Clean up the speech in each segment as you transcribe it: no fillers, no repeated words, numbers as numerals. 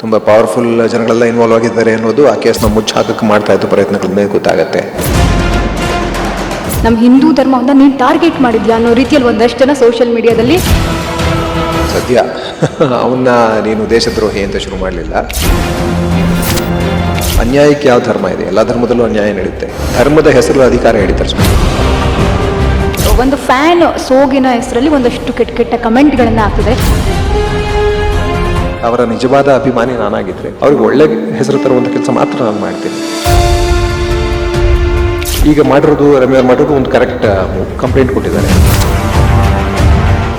ತುಂಬ ಪವರ್ಫುಲ್ ಜನಗಳೆಲ್ಲ ಇನ್ವಾಲ್ವ್ ಆಗಿದ್ದಾರೆ ಅನ್ನೋದು ಆ ಕೇಸ್ನ ಮುಚ್ಚಾಕಕ್ಕೆ ಮಾಡ್ತಾ ಇತ್ತು ಪ್ರಯತ್ನಗಳ ಮೇಲೆ ಗೊತ್ತಾಗತ್ತೆ. ನಮ್ಮ ಹಿಂದೂ ಧರ್ಮವನ್ನು ನೀನು ಟಾರ್ಗೆಟ್ ಮಾಡಿದ್ಯಾ ಅನ್ನೋ ರೀತಿಯಲ್ಲಿ ಒಂದಷ್ಟು ಜನ ಸೋಷಿಯಲ್ ಮೀಡಿಯಾದಲ್ಲಿ ಸದ್ಯ ಅವನ್ನ ನೀನು ದೇಶದ್ರೋಹಿ ಅಂತ ಶುರು ಮಾಡಲಿಲ್ಲ. ಅನ್ಯಾಯಕ್ಕೆ ಯಾವ ಧರ್ಮ ಇದೆ? ಎಲ್ಲ ಧರ್ಮದಲ್ಲೂ ಅನ್ಯಾಯ ನಡೆಯುತ್ತೆ. ಧರ್ಮದ ಹೆಸರು ಅಧಿಕಾರ ಹಿಡಿತಾರೆ. ಒಂದು ಫ್ಯಾನ್ ಸೋಗಿನ ಹೆಸರಲ್ಲಿ ಒಂದಷ್ಟು ಕೆಟ್ಟ ಕೆಟ್ಟ ಕಮೆಂಟ್ಗಳನ್ನು ಹಾಕಿದ್ರೆ ಅವರ ನಿಜವಾದ ಅಭಿಮಾನಿ ನಾನಾಗಿದ್ರೆ ಅವ್ರಿಗೆ ಒಳ್ಳೆ ಹೆಸರು ತರುವಂಥ ಕೆಲಸ ಮಾತ್ರ ನಾನು ಮಾಡ್ತೀನಿ. ಈಗ ಮಾಡಿರೋದು ರಮ್ಯ ಮಾಡಿರೋದು ಒಂದು ಕರೆಕ್ಟ್ ಕಂಪ್ಲೇಂಟ್ ಕೊಟ್ಟಿದ್ದಾರೆ.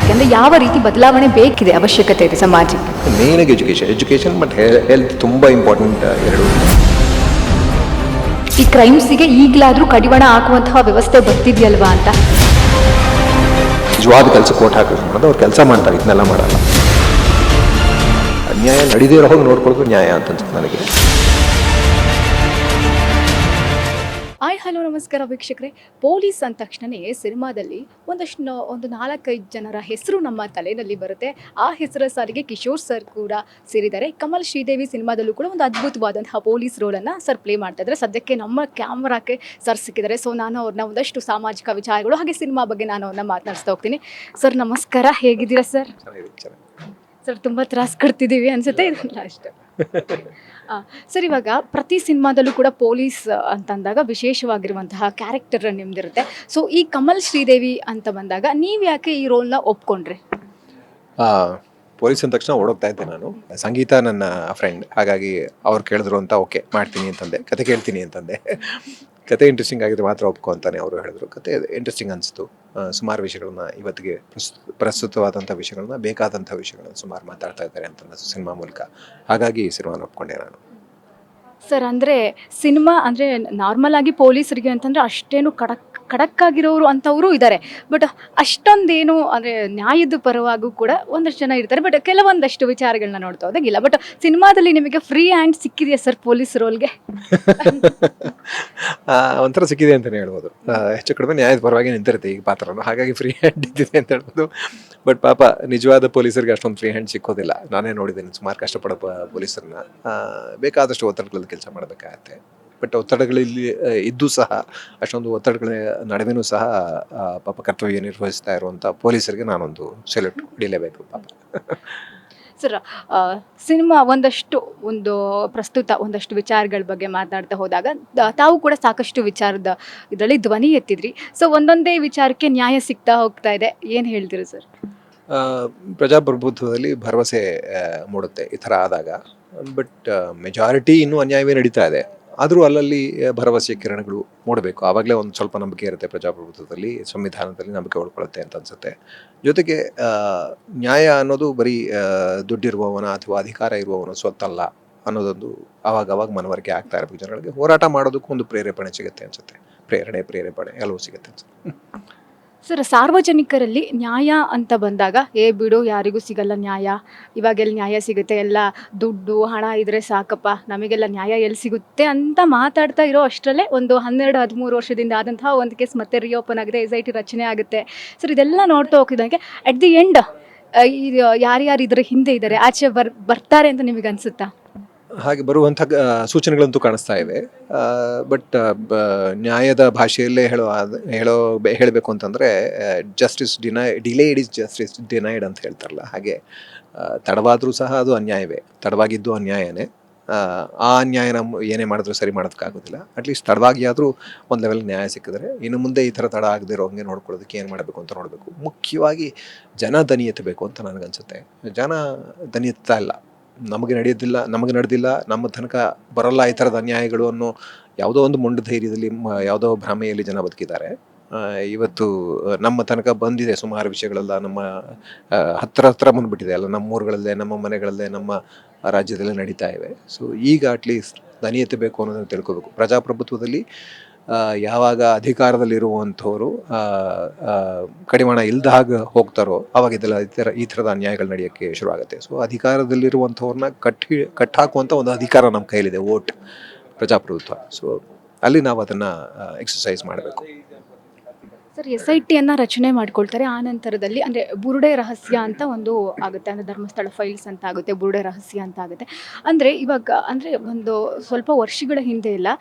ಯಾಕಂದರೆ ಯಾವ ರೀತಿ ಬದಲಾವಣೆ ಬೇಕಿದೆ, ಅವಶ್ಯಕತೆ ಇದೆ ಸಮಾಜಕ್ಕೆ. ಮೇನಾಗಿ ಎಜುಕೇಷನ್ ಬಟ್ ಹೆಲ್ತ್ ತುಂಬ ಇಂಪಾರ್ಟೆಂಟ್ ಎರಡು. ಈ ಕ್ರೈಮ್ಸಿಗೆ ಈಗಲಾದರೂ ಕಡಿವಾಣ ಹಾಕುವಂತಹ ವ್ಯವಸ್ಥೆ ಬರ್ತಿದೆಯಲ್ವಾ ಅಂತ. ನಿಜವಾದ ಕೆಲಸ ಕೋಟ್ ಹಾಕಬೇಕು ಮಾಡೋದು ಅವ್ರು ಕೆಲಸ ಮಾಡ್ತಾರೆ, ಇದನ್ನೆಲ್ಲ ಮಾಡಲ್ಲ. ಅನ್ಯಾಯ ನಡೀದೇ ಇರೋ ಹೋಗಿ ನೋಡ್ಕೊಳ್ಳೋದು ನ್ಯಾಯ ಅಂತ ಅನ್ಸುತ್ತೆ ನನಗೆ. ಹಲೋ ನಮಸ್ಕಾರ ವೀಕ್ಷಕರೇ. ಪೊಲೀಸ್ ಅಂದ ತಕ್ಷಣವೇ ಸಿನಿಮಾದಲ್ಲಿ ಒಂದು 4-5 ಜನರ ಹೆಸರು ನಮ್ಮ ತಲೆಯಲ್ಲಿ ಬರುತ್ತೆ. ಆ ಹೆಸರ ಸಾಲಿಗೆ ಕಿಶೋರ್ ಸರ್ ಕೂಡ ಸೇರಿದ್ದಾರೆ. ಕಮಲ್ ಶ್ರೀದೇವಿ ಸಿನಿಮಾದಲ್ಲೂ ಕೂಡ ಒಂದು ಅದ್ಭುತವಾದಂತಹ ಪೊಲೀಸ್ ರೋಲನ್ನು ಸರ್ ಪ್ಲೇ ಮಾಡ್ತಾ ಇದ್ದಾರೆ. ಸದ್ಯಕ್ಕೆ ನಮ್ಮ ಕ್ಯಾಮ್ರಾಕ್ಕೆ ಸರ್ ಸಿಕ್ಕಿದ್ದಾರೆ. ಸೊ ನಾನು ಅವ್ರನ್ನ ಒಂದಷ್ಟು ಸಾಮಾಜಿಕ ವಿಚಾರಗಳು ಹಾಗೆ ಸಿನಿಮಾ ಬಗ್ಗೆ ನಾನು ಅವ್ರನ್ನ ಮಾತನಾಡಿಸ್ತಾ ಹೋಗ್ತೀನಿ. ಸರ್ ನಮಸ್ಕಾರ, ಹೇಗಿದ್ದೀರಾ ಸರ್? ಸರ್ ತುಂಬ ತ್ರಾಸ ಕೊಡ್ತಿದ್ದೀವಿ ಅನಿಸುತ್ತೆ, ಇದಲ್ಲ ಅಷ್ಟು. ಸರ್, ಇವಾಗ ಪ್ರತಿ ಸಿನಿಮಾದಲ್ಲೂ ಕೂಡ ಪೊಲೀಸ್ ಅಂತಂದಾಗ ವಿಶೇಷವಾಗಿರುವಂತಹ ಕ್ಯಾರೆಕ್ಟರ್ ನಿಮ್ದಿರುತ್ತೆ. ಸೊ ಈ ಕಮಲ್ ಶ್ರೀದೇವಿ ಅಂತ ಬಂದಾಗ ನೀವು ಯಾಕೆ ಈ ರೋಲ್ನ ಒಪ್ಕೊಂಡ್ರಿ? ಪೊಲೀಸ್ ಅಂದ ತಕ್ಷಣ ಓಡೋಗ್ತಾ ಇದ್ದೆ ನಾನು. ಸಂಗೀತ ನನ್ನ ಫ್ರೆಂಡ್, ಹಾಗಾಗಿ ಅವ್ರು ಕೇಳಿದ್ರು ಅಂತ ಓಕೆ ಮಾಡ್ತೀನಿ ಅಂತಂದೆ. ಕತೆ ಕೇಳ್ತೀನಿ ಅಂತಂದೆ. ಕತೆ ಇಂಟ್ರೆಸ್ಟಿಂಗ್ ಆಗಿದ್ರೆ ಮಾತ್ರ ಒಪ್ಕೊ ಅಂತಾನೆ ಅವರು ಹೇಳಿದ್ರು. ಕತೆ ಇಂಟ್ರೆಸ್ಟಿಂಗ್ ಅನಿಸ್ತು. ಸುಮಾರು ವಿಷಯಗಳನ್ನ ಇವತ್ತಿಗೆ ಪ್ರಸ್ತುತವಾದಂಥ ವಿಷಯಗಳನ್ನ, ಬೇಕಾದಂಥ ವಿಷಯಗಳನ್ನ ಸುಮಾರು ಮಾತಾಡ್ತಾ ಇದ್ದಾರೆ ಅಂತ ಸಿನಿಮಾ ಮೂಲಕ. ಹಾಗಾಗಿ ಈ ಸಿನಿಮಾನ ಒಪ್ಕೊಂಡೆ ನಾನು. ಸರ್, ಅಂದರೆ ಸಿನಿಮಾ ಅಂದರೆ ನಾರ್ಮಲ್ ಆಗಿ ಪೊಲೀಸರಿಗೆ ಅಂತಂದರೆ ಅಷ್ಟೇನು ಖಡಕ್ ಆಗಿರೋರು ಅಂಥವರು ಇದ್ದಾರೆ. ಬಟ್ ಅಷ್ಟೊಂದೇನು ಅಂದರೆ ನ್ಯಾಯದ ಪರವಾಗೂ ಕೂಡ ಒಂದಷ್ಟು ಜನ ಇರ್ತಾರೆ. ಬಟ್ ಕೆಲವೊಂದಷ್ಟು ವಿಚಾರಗಳನ್ನ ನೋಡ್ತಾ ಹೋದಾಗಿಲ್ಲ. ಬಟ್ ಸಿನಿಮಾದಲ್ಲಿ ನಿಮಗೆ ಫ್ರೀ ಹ್ಯಾಂಡ್ ಸಿಕ್ಕಿದೆಯಾ ಸರ್ ಪೊಲೀಸ್ ರೋಲ್ಗೆ? ಒಂಥರ ಸಿಕ್ಕಿದೆ ಅಂತಲೇ ಹೇಳ್ಬೋದು. ಹೆಚ್ಚು ಕಡಿಮೆ ನ್ಯಾಯದ ಪರವಾಗಿ ನಿಂತಿರುತ್ತೆ ಈಗ ಪಾತ್ರನು, ಹಾಗಾಗಿ ಫ್ರೀ ಹ್ಯಾಂಡ್ ಇದ್ದಿದೆ ಅಂತ ಹೇಳ್ಬೋದು. ಬಟ್ ಪಾಪ ನಿಜವಾದ ಪೊಲೀಸರಿಗೆ ಅಷ್ಟೊಂದು ಫ್ರೀ ಹ್ಯಾಂಡ್ ಸಿಕ್ಕೋದಿಲ್ಲ. ನಾನೇ ನೋಡಿದ್ದೀನಿ ಸುಮಾರು ಕಷ್ಟಪಡೋ ಪೊಲೀಸರನ್ನ. ಬೇಕಾದಷ್ಟು ಒತ್ತಡಗಳಲ್ಲಿ ಕೆಲಸ ಮಾಡಬೇಕಾಗತ್ತೆ. ಬಟ್ ಒತ್ತಡಗಳಲ್ಲಿ ಇದ್ದು ಸಹ, ಅಷ್ಟೊಂದು ಒತ್ತಡಗಳ ನಡುವೆನೂ ಸಹ ಪಾಪ ಕರ್ತವ್ಯ ನಿರ್ವಹಿಸ್ತಾ ಇರುವಂಥ ಪೊಲೀಸರಿಗೆ ನಾನೊಂದು ಸೆಲ್ಯೂಟ್ ಹೊಡಿಲೇಬೇಕು ಪಾಪ. ಸರ್, ಸಿನಿಮಾ ಒಂದಷ್ಟು ವಿಚಾರಗಳ ಬಗ್ಗೆ ಮಾತಾಡ್ತಾ ಹೋದಾಗ ತಾವು ಕೂಡ ಸಾಕಷ್ಟು ವಿಚಾರದ ಇದರಲ್ಲಿ ಧ್ವನಿ ಎತ್ತಿದ್ರಿ. ಸೊ ಒಂದೊಂದೇ ವಿಚಾರಕ್ಕೆ ನ್ಯಾಯ ಸಿಗ್ತಾ ಹೋಗ್ತಾ ಇದೆ, ಏನು ಹೇಳ್ತೀರಿ ಸರ್? ಪ್ರಜಾಪ್ರಭುತ್ವದಲ್ಲಿ ಭರವಸೆ ಮೂಡುತ್ತೆ ಈ ಥರ ಆದಾಗ. ಬಟ್ ಮೆಜಾರಿಟಿ ಇನ್ನೂ ಅನ್ಯಾಯವೇ ನಡೀತಾ ಇದೆ. ಆದರೂ ಅಲ್ಲಲ್ಲಿ ಭರವಸೆ ಕಿರಣಗಳು ಮೂಡಬೇಕು. ಆವಾಗಲೇ ಒಂದು ಸ್ವಲ್ಪ ನಂಬಿಕೆ ಇರುತ್ತೆ ಪ್ರಜಾಪ್ರಭುತ್ವದಲ್ಲಿ, ಸಂವಿಧಾನದಲ್ಲಿ ನಂಬಿಕೆ ಉಳ್ಕೊಳ್ಳುತ್ತೆ ಅಂತ ಅನ್ಸುತ್ತೆ. ಜೊತೆಗೆ ನ್ಯಾಯ ಅನ್ನೋದು ಬರೀ ದುಡ್ಡಿರುವವನ ಅಥವಾ ಅಧಿಕಾರ ಇರುವವನ ಸ್ವತ್ತಲ್ಲ ಅನ್ನೋದೊಂದು ಆವಾಗ ಮನವರಿಕೆ ಆಗ್ತಾ ಇರಬೇಕು ಜನಗಳಿಗೆ. ಹೋರಾಟ ಮಾಡೋದಕ್ಕೂ ಒಂದು ಪ್ರೇರೇಪಣೆ ಸಿಗುತ್ತೆ ಅನ್ಸುತ್ತೆ. ಪ್ರೇರಣೆ ಎಲ್ಲವೂ ಸಿಗುತ್ತೆ ಅನ್ಸುತ್ತೆ. ಸರ್, ಸಾರ್ವಜನಿಕರಲ್ಲಿ ನ್ಯಾಯ ಅಂತ ಬಂದಾಗ ಬಿಡು ಯಾರಿಗೂ ಸಿಗಲ್ಲ ನ್ಯಾಯ, ಇವಾಗೆಲ್ಲ ನ್ಯಾಯ ಸಿಗುತ್ತೆ, ಎಲ್ಲ ದುಡ್ಡು ಹಣ ಇದ್ರೆ ಸಾಕಪ್ಪ, ನಮಗೆಲ್ಲ ನ್ಯಾಯ ಎಲ್ಲಿ ಸಿಗುತ್ತೆ ಅಂತ ಮಾತಾಡ್ತಾ ಇರೋ ಅಷ್ಟರಲ್ಲೇ ಒಂದು 12-13 ವರ್ಷದಿಂದ ಆದಂತಹ ಒಂದು ಕೇಸ್ ಮತ್ತೆ ರಿಓಪನ್ ಆಗಿದೆ, SIT ರಚನೆ ಆಗುತ್ತೆ. ಸರ್, ಇದೆಲ್ಲ ನೋಡ್ತಾ ಹೋಗಿದಂಗೆ ಅಟ್ ದಿ ಎಂಡ್ ಯಾರ್ಯಾರು ಇದ್ರ ಹಿಂದೆ ಇದ್ದಾರೆ, ಆಚೆ ಬರ್ತಾರೆ ಅಂತ ನಿಮಗೆ ಅನಿಸುತ್ತಾ? ಹಾಗೆ ಬರುವಂಥ ಸೂಚನೆಗಳಂತೂ ಕಾಣಿಸ್ತಾ ಇವೆ. ಬಟ್ ನ್ಯಾಯದ ಭಾಷೆಯಲ್ಲೇ ಹೇಳಬೇಕು ಅಂತಂದರೆ ಡಿಲೇಡ್ ಇಸ್ ಜಸ್ಟಿಸ್ ಡಿನೈಡ್ ಅಂತ ಹೇಳ್ತಾರಲ್ಲ, ಹಾಗೆ ತಡವಾದರೂ ಸಹ ಅದು ಅನ್ಯಾಯವೇ. ತಡವಾಗಿದ್ದು ಅನ್ಯಾಯನೇ. ಆ ಅನ್ಯಾಯನ ಏನೇ ಮಾಡಿದ್ರೂ ಸರಿ ಮಾಡೋದಕ್ಕಾಗೋದಿಲ್ಲ. ಅಟ್ಲೀಸ್ಟ್ ತಡವಾಗಿ ಆದರೂ ಒಂದು ಲೆವೆಲ್ ನ್ಯಾಯ ಸಿಕ್ಕಿದ್ರೆ ಇನ್ನು ಮುಂದೆ ಈ ಥರ ತಡ ಆಗದೆ ಇರೋ ಹಂಗೆ ನೋಡ್ಕೊಳ್ಳೋದಕ್ಕೆ ಏನು ಮಾಡಬೇಕು ಅಂತ ನೋಡಬೇಕು. ಮುಖ್ಯವಾಗಿ ಜನ ದನಿ ಎತ್ತಬೇಕು ಅಂತ ನನಗನ್ಸುತ್ತೆ. ಜನ ದನಿ ಎತ್ತಾ ಇಲ್ಲ. ನಮಗೆ ನಡೆದಿಲ್ಲ, ನಮ್ಮ ತನಕ ಬರಲ್ಲ ಈ ಥರದ ಅನ್ಯಾಯಗಳು ಅನ್ನೋ ಯಾವುದೋ ಒಂದು ಮೊಂಡು ಧೈರ್ಯದಲ್ಲಿ, ಯಾವುದೋ ಭ್ರಮೆಯಲ್ಲಿ ಜನ ಬದುಕಿದ್ದಾರೆ. ಇವತ್ತು ನಮ್ಮ ತನಕ ಬಂದಿದೆ ಸುಮಾರು ವಿಷಯಗಳೆಲ್ಲ ನಮ್ಮ ಹತ್ರ ಬಂದುಬಿಟ್ಟಿದೆ ಅಲ್ಲ, ನಮ್ಮ ಊರುಗಳಲ್ಲೇ, ನಮ್ಮ ಮನೆಗಳಲ್ಲೇ, ನಮ್ಮ ರಾಜ್ಯದಲ್ಲೇ ನಡೀತಾ ಇವೆ. ಸೊ ಈಗ ಅಟ್ಲೀಸ್ಟ್ ದನಿ ಎತ್ತಬೇಕು ಅನ್ನೋದನ್ನು ತಿಳ್ಕೋಬೇಕು. ಪ್ರಜಾಪ್ರಭುತ್ವದಲ್ಲಿ ಯಾವಾಗ ಅಧಿಕಾರದಲ್ಲಿರುವಂಥವರು ಕಡಿವಾಣ ಇಲ್ದ ಹಾಗೆ ಹೋಗ್ತಾರೋ ಆವಾಗ ಈ ಥರದ ಅನ್ಯಾಯಗಳು ನಡೆಯೋಕ್ಕೆ ಶುರುವಾಗುತ್ತೆ. ಸೊ ಅಧಿಕಾರದಲ್ಲಿರುವಂಥವ್ರನ್ನ ಕಟ್ಟಾಕುವಂಥ ಒಂದು ಅಧಿಕಾರ ನಮ್ಮ ಕೈಲಿದೆ, ವೋಟ್, ಪ್ರಜಾಪ್ರಭುತ್ವ. ಸೊ ಅಲ್ಲಿ ನಾವು ಅದನ್ನು ಎಕ್ಸಸೈಸ್ ಮಾಡಬೇಕು. ಸರ್ SITಯನ್ನು ರಚನೆ ಮಾಡ್ಕೊಳ್ತಾರೆ. ಆ ನಂತರದಲ್ಲಿ ಅಂದರೆ ಬುರುಡೆ ರಹಸ್ಯ ಅಂತ ಒಂದು ಆಗುತ್ತೆ. ಅಂದರೆ ಧರ್ಮಸ್ಥಳ ಫೈಲ್ಸ್ ಅಂತ ಆಗುತ್ತೆ, ಬುರುಡೆ ರಹಸ್ಯ ಅಂತ ಆಗುತ್ತೆ. ಅಂದರೆ ಇವಾಗ ಅಂದರೆ ಒಂದು ಸ್ವಲ್ಪ ವರ್ಷಗಳ ಹಿಂದೆ ಎಲ್ಲ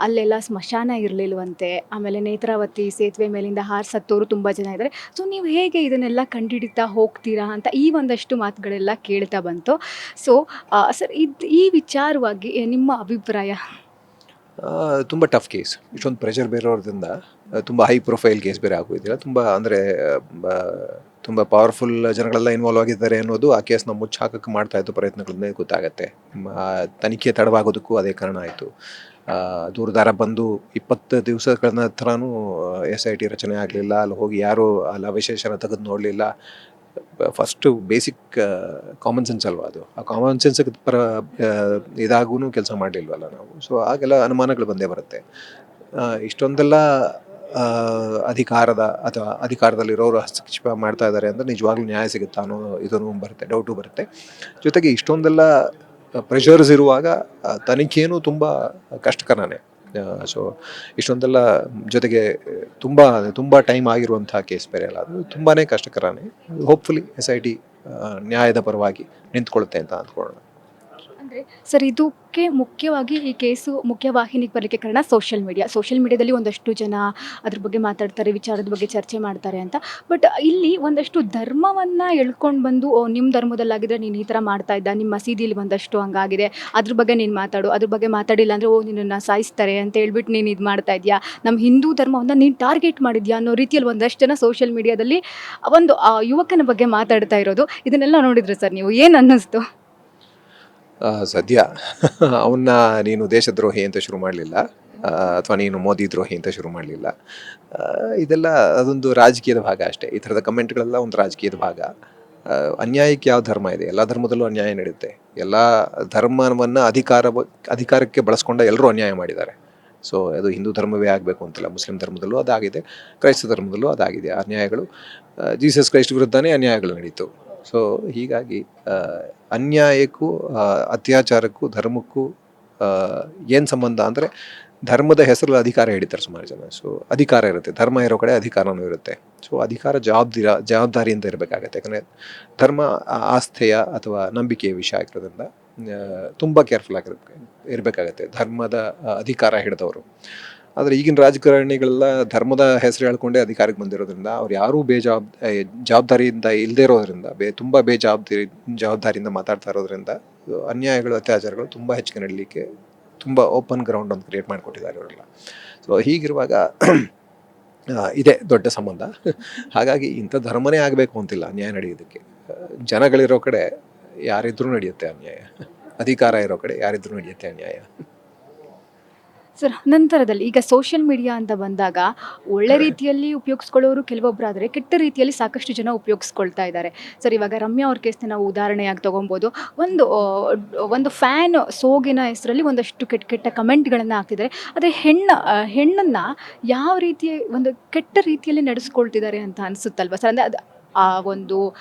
ಅಲ್ಲೆಲ್ಲ ಸ್ಮಶಾನ ಇರಲಿಲ್ವಂತೆ. ಆಮೇಲೆ ನೇತ್ರಾವತಿ ಸೇತುವೆ ಮೇಲಿಂದ ಹಾರಿ ಸತ್ತೋರು ತುಂಬ ಜನ ಇದ್ದಾರೆ. ಸೊ ನೀವು ಹೇಗೆ ಇದನ್ನೆಲ್ಲ ಕಂಡುಹಿಡಿತಾ ಹೋಗ್ತೀರಾ ಅಂತ ಈ ಒಂದಷ್ಟು ಮಾತುಗಳೆಲ್ಲ ಕೇಳ್ತಾ ಬಂತು. ಸೊ ಸರ್ ಈ ವಿಚಾರವಾಗಿ ನಿಮ್ಮ ಅಭಿಪ್ರಾಯ? ತುಂಬ ಟಫ್ ಕೇಸ್. ಇಷ್ಟೊಂದು ಪ್ರೆಷರ್ ಬೇರೆಯವ್ರದಿಂದ ತುಂಬ ಹೈ ಪ್ರೊಫೈಲ್ ಕೇಸ್ ಬೇರೆ ಆಗೋದಿಲ್ಲ. ತುಂಬ ಅಂದರೆ ತುಂಬ ಪವರ್ಫುಲ್ ಜನಗಳೆಲ್ಲ ಇನ್ವಾಲ್ವ್ ಆಗಿದ್ದಾರೆ ಅನ್ನೋದು ಆ ಕೇಸ್ನ ಮುಚ್ಚಾಕಕ್ಕೆ ಮಾಡ್ತಾ ಇದ್ದು ಪ್ರಯತ್ನಗಳಿಂದ ಗೊತ್ತಾಗತ್ತೆ. ತನಿಖೆ ತಡವಾಗೋದಕ್ಕೂ ಅದೇ ಕಾರಣ ಆಯಿತು. ದೂರದಾರ ಬಂದು 20 ದಿವಸಗಳ ನಂತರನೂ SIT ರಚನೆ ಆಗಲಿಲ್ಲ. ಅಲ್ಲಿ ಹೋಗಿ ಯಾರೂ ಅಲ್ಲಿ ಅವಶೇಷನ ತೆಗೆದು ನೋಡಲಿಲ್ಲ. ಫಸ್ಟು ಬೇಸಿಕ್ ಕಾಮನ್ ಸೆನ್ಸ್ ಅಲ್ವಾ ಅದು. ಆ ಕಾಮನ್ ಸೆನ್ಸ್ಗೆ ಇದಾಗೂ ಕೆಲಸ ಮಾಡಲಿಲ್ವಲ್ಲ ನಾವು. ಸೊ ಆಗೆಲ್ಲ ಅನುಮಾನಗಳು ಬಂದೇ ಬರುತ್ತೆ. ಇಷ್ಟೊಂದೆಲ್ಲ ಅಧಿಕಾರದ ಅಥವಾ ಅಧಿಕಾರದಲ್ಲಿರೋರು ಹಸ್ತಕ್ಷೇಪ ಮಾಡ್ತಾ ಇದ್ದಾರೆ ಅಂದರೆ ನಿಜವಾಗ್ಲೂ ನ್ಯಾಯ ಸಿಗುತ್ತಾ ಅನ್ನೋ ಇದನ್ನು ಬರುತ್ತೆ, ಡೌಟು ಬರುತ್ತೆ. ಜೊತೆಗೆ ಇಷ್ಟೊಂದೆಲ್ಲ ಪ್ರೆಷರ್ಸ್ ಇರುವಾಗ ತನಿಖೆಯೂ ತುಂಬ ಕಷ್ಟಕರನೇ. ಸೊ ಇಷ್ಟೊಂದೆಲ್ಲ ಜೊತೆಗೆ ತುಂಬ ಟೈಮ್ ಆಗಿರುವಂಥ ಕೇಸ್ ಬೇರೆ ಅಲ್ಲ, ಅದು ತುಂಬಾ ಕಷ್ಟಕರನೇ. ಹೋಪ್ಫುಲಿ SIT ನ್ಯಾಯದ ಪರವಾಗಿ ನಿಂತ್ಕೊಳ್ಳುತ್ತೆ ಅಂತ ಅಂದ್ಕೊಳ್ಳೋಣ. ಅಂದರೆ ಸರ್ ಇದಕ್ಕೆ ಮುಖ್ಯವಾಗಿ ಈ ಕೇಸು ಮುಖ್ಯವಾಹಿನಿಗೆ ಬರಲಿಕ್ಕೆ ಕಾರಣ ಸೋಷಿಯಲ್ ಮೀಡಿಯಾದಲ್ಲಿ ಒಂದಷ್ಟು ಜನ ಅದ್ರ ಬಗ್ಗೆ ಮಾತಾಡ್ತಾರೆ, ವಿಚಾರದ ಬಗ್ಗೆ ಚರ್ಚೆ ಮಾಡ್ತಾರೆ ಅಂತ. ಬಟ್ ಇಲ್ಲಿ ಒಂದಷ್ಟು ಧರ್ಮವನ್ನು ಎಳ್ಕೊಂಡು ಬಂದು ನಿಮ್ಮ ಧರ್ಮದಲ್ಲಾಗಿದ್ದರೆ ನೀನು ಈ ಥರ ಮಾಡ್ತಾ ಇದ್ದ, ನಿಮ್ಮ ಮಸೀದಿಲಿ ಒಂದಷ್ಟು ಹಂಗಾಗಿದೆ, ಅದ್ರ ಬಗ್ಗೆ ನೀನು ಮಾತಾಡು, ಅದ್ರ ಬಗ್ಗೆ ಮಾತಾಡಿಲ್ಲ ಅಂದರೆ ನಿನ್ನನ್ನು ಸಾಯಿಸ್ತಾರೆ ಅಂತ ಹೇಳ್ಬಿಟ್ಟು ನೀನು ಇದು ಮಾಡ್ತಾ ಇದೆಯಾ, ನಮ್ಮ ಹಿಂದೂ ಧರ್ಮವನ್ನು ನೀನು ಟಾರ್ಗೆಟ್ ಮಾಡಿದ್ಯಾ ಅನ್ನೋ ರೀತಿಯಲ್ಲಿ ಒಂದಷ್ಟು ಜನ ಸೋಷಿಯಲ್ ಮೀಡಿಯಾದಲ್ಲಿ ಒಂದು ಯುವಕನ ಬಗ್ಗೆ ಮಾತಾಡ್ತಾ ಇರೋದು. ಇದನ್ನೆಲ್ಲ ನೋಡಿದ್ರೆ ಸರ್ ನೀವು ಏನು ಅನ್ನಿಸ್ತು? ಸದ್ಯ ಅವನ್ನ ನೀನು ದೇಶದ್ರೋಹಿ ಅಂತ ಶುರು ಮಾಡಲಿಲ್ಲ, ಅಥವಾ ನೀನು ಮೋದಿ ದ್ರೋಹಿ ಅಂತ ಶುರು ಮಾಡಲಿಲ್ಲ. ಇದೆಲ್ಲ ಅದೊಂದು ರಾಜಕೀಯದ ಭಾಗ ಅಷ್ಟೇ. ಈ ಥರದ ಕಮೆಂಟ್ಗಳೆಲ್ಲ ಒಂದು ರಾಜಕೀಯದ ಭಾಗ. ಅನ್ಯಾಯಕ್ಕೆ ಯಾವ ಧರ್ಮ ಇದೆ? ಎಲ್ಲ ಧರ್ಮದಲ್ಲೂ ಅನ್ಯಾಯ ನಡೆಯುತ್ತೆ. ಎಲ್ಲ ಧರ್ಮವನ್ನು ಅಧಿಕಾರಕ್ಕೆ ಬಳಸ್ಕೊಂಡ ಎಲ್ಲರೂ ಅನ್ಯಾಯ ಮಾಡಿದ್ದಾರೆ. ಸೊ ಅದು ಹಿಂದೂ ಧರ್ಮವೇ ಆಗಬೇಕು ಅಂತಿಲ್ಲ, ಮುಸ್ಲಿಂ ಧರ್ಮದಲ್ಲೂ ಅದಾಗಿದೆ, ಕ್ರೈಸ್ತ ಧರ್ಮದಲ್ಲೂ ಅದಾಗಿದೆ. ಅನ್ಯಾಯಗಳು ಜೀಸಸ್ ಕ್ರೈಸ್ಟ್ ವಿರುದ್ಧನೇ ಅನ್ಯಾಯಗಳು ನಡೀತು. ಸೊ ಹೀಗಾಗಿ ಅನ್ಯಾಯಕ್ಕೂ ಅತ್ಯಾಚಾರಕ್ಕೂ ಧರ್ಮಕ್ಕೂ ಏನು ಸಂಬಂಧ ಅಂದರೆ, ಧರ್ಮದ ಹೆಸರಲ್ಲಿ ಅಧಿಕಾರ ಹಿಡಿತಾರೆ ಸುಮಾರು ಜನ. ಸೊ ಅಧಿಕಾರ ಇರುತ್ತೆ, ಧರ್ಮ ಇರೋ ಕಡೆ ಅಧಿಕಾರನೂ ಇರುತ್ತೆ. ಸೊ ಅಧಿಕಾರ ಜವಾಬ್ದಾರಿಯಿಂದ ಇರಬೇಕಾಗತ್ತೆ. ಯಾಕಂದರೆ ಧರ್ಮ ಆಸ್ಥೆಯ ಅಥವಾ ನಂಬಿಕೆಯ ವಿಷಯ ಆಗಿರೋದ್ರಿಂದ ತುಂಬ ಕೇರ್ಫುಲ್ ಇರಬೇಕಾಗತ್ತೆ ಧರ್ಮದ ಅಧಿಕಾರ ಹಿಡಿದವರು. ಆದರೆ ಈಗಿನ ರಾಜಕಾರಣಿಗಳೆಲ್ಲ ಧರ್ಮದ ಹೆಸರು ಹೇಳ್ಕೊಂಡೇ ಅಧಿಕಾರಕ್ಕೆ ಬಂದಿರೋದ್ರಿಂದ ಅವ್ರು ಯಾರೂ ಜವಾಬ್ದಾರಿಯಿಂದ ಇಲ್ಲದೇ ಇರೋದ್ರಿಂದ ತುಂಬ ಜವಾಬ್ದಾರಿಯಿಂದ ಮಾತಾಡ್ತಾ ಇರೋದ್ರಿಂದ ಅನ್ಯಾಯಗಳು ಅತ್ಯಾಚಾರಗಳು ತುಂಬ ಹೆಚ್ಚಿಗೆ ನಡೀಲಿಕ್ಕೆ ತುಂಬ ಓಪನ್ ಗ್ರೌಂಡ್ ಒಂದು ಕ್ರಿಯೇಟ್ ಮಾಡಿಕೊಟ್ಟಿದ್ದಾರೆ ಅವರೆಲ್ಲ. ಸೊ ಹೀಗಿರುವಾಗ ಇದೇ ದೊಡ್ಡ ಸಂಬಂಧ. ಹಾಗಾಗಿ ಇಂಥ ಧರ್ಮನೇ ಆಗಬೇಕು ಅಂತಿಲ್ಲ ಅನ್ಯಾಯ ನಡೆಯೋದಕ್ಕೆ. ಜನಗಳಿರೋ ಕಡೆ ಯಾರಿದ್ರೂ ನಡೆಯುತ್ತೆ ಅನ್ಯಾಯ, ಅಧಿಕಾರ ಇರೋ ಕಡೆ ಯಾರಿದ್ರೂ ನಡೆಯುತ್ತೆ ಅನ್ಯಾಯ. ಸರ್ ನಂತರದಲ್ಲಿ ಈಗ ಸೋಷಿಯಲ್ ಮೀಡಿಯಾ ಅಂತ ಬಂದಾಗ ಒಳ್ಳೆ ರೀತಿಯಲ್ಲಿ ಉಪಯೋಗಿಸ್ಕೊಳ್ಳೋರು ಕೆಲವೊಬ್ಬರಾದರೆ, ಕೆಟ್ಟ ರೀತಿಯಲ್ಲಿ ಸಾಕಷ್ಟು ಜನ ಉಪಯೋಗಿಸ್ಕೊಳ್ತಾ ಇದ್ದಾರೆ. ಸರ್ ಇವಾಗ ರಮ್ಯಾ ಅವ್ರ ಕೇಸ್ನ ನಾವು ಉದಾಹರಣೆಯಾಗಿ ತೊಗೊಬೋದು. ಒಂದು ಫ್ಯಾನ್ ಸೋಗಿನ ಹೆಸರಲ್ಲಿ ಒಂದಷ್ಟು ಕೆಟ್ಟ ಕಮೆಂಟ್ಗಳನ್ನು ಹಾಕ್ತಿದ್ದಾರೆ. ಆದರೆ ಹೆಣ್ಣನ್ನು ಯಾವ ರೀತಿ ಒಂದು ಕೆಟ್ಟ ರೀತಿಯಲ್ಲಿ ನಡೆಸ್ಕೊಳ್ತಿದ್ದಾರೆ ಅಂತ ಅನಿಸುತ್ತಲ್ವ ಸರ್? ಅಂದರೆ ಅದು ಆ ಒಂದು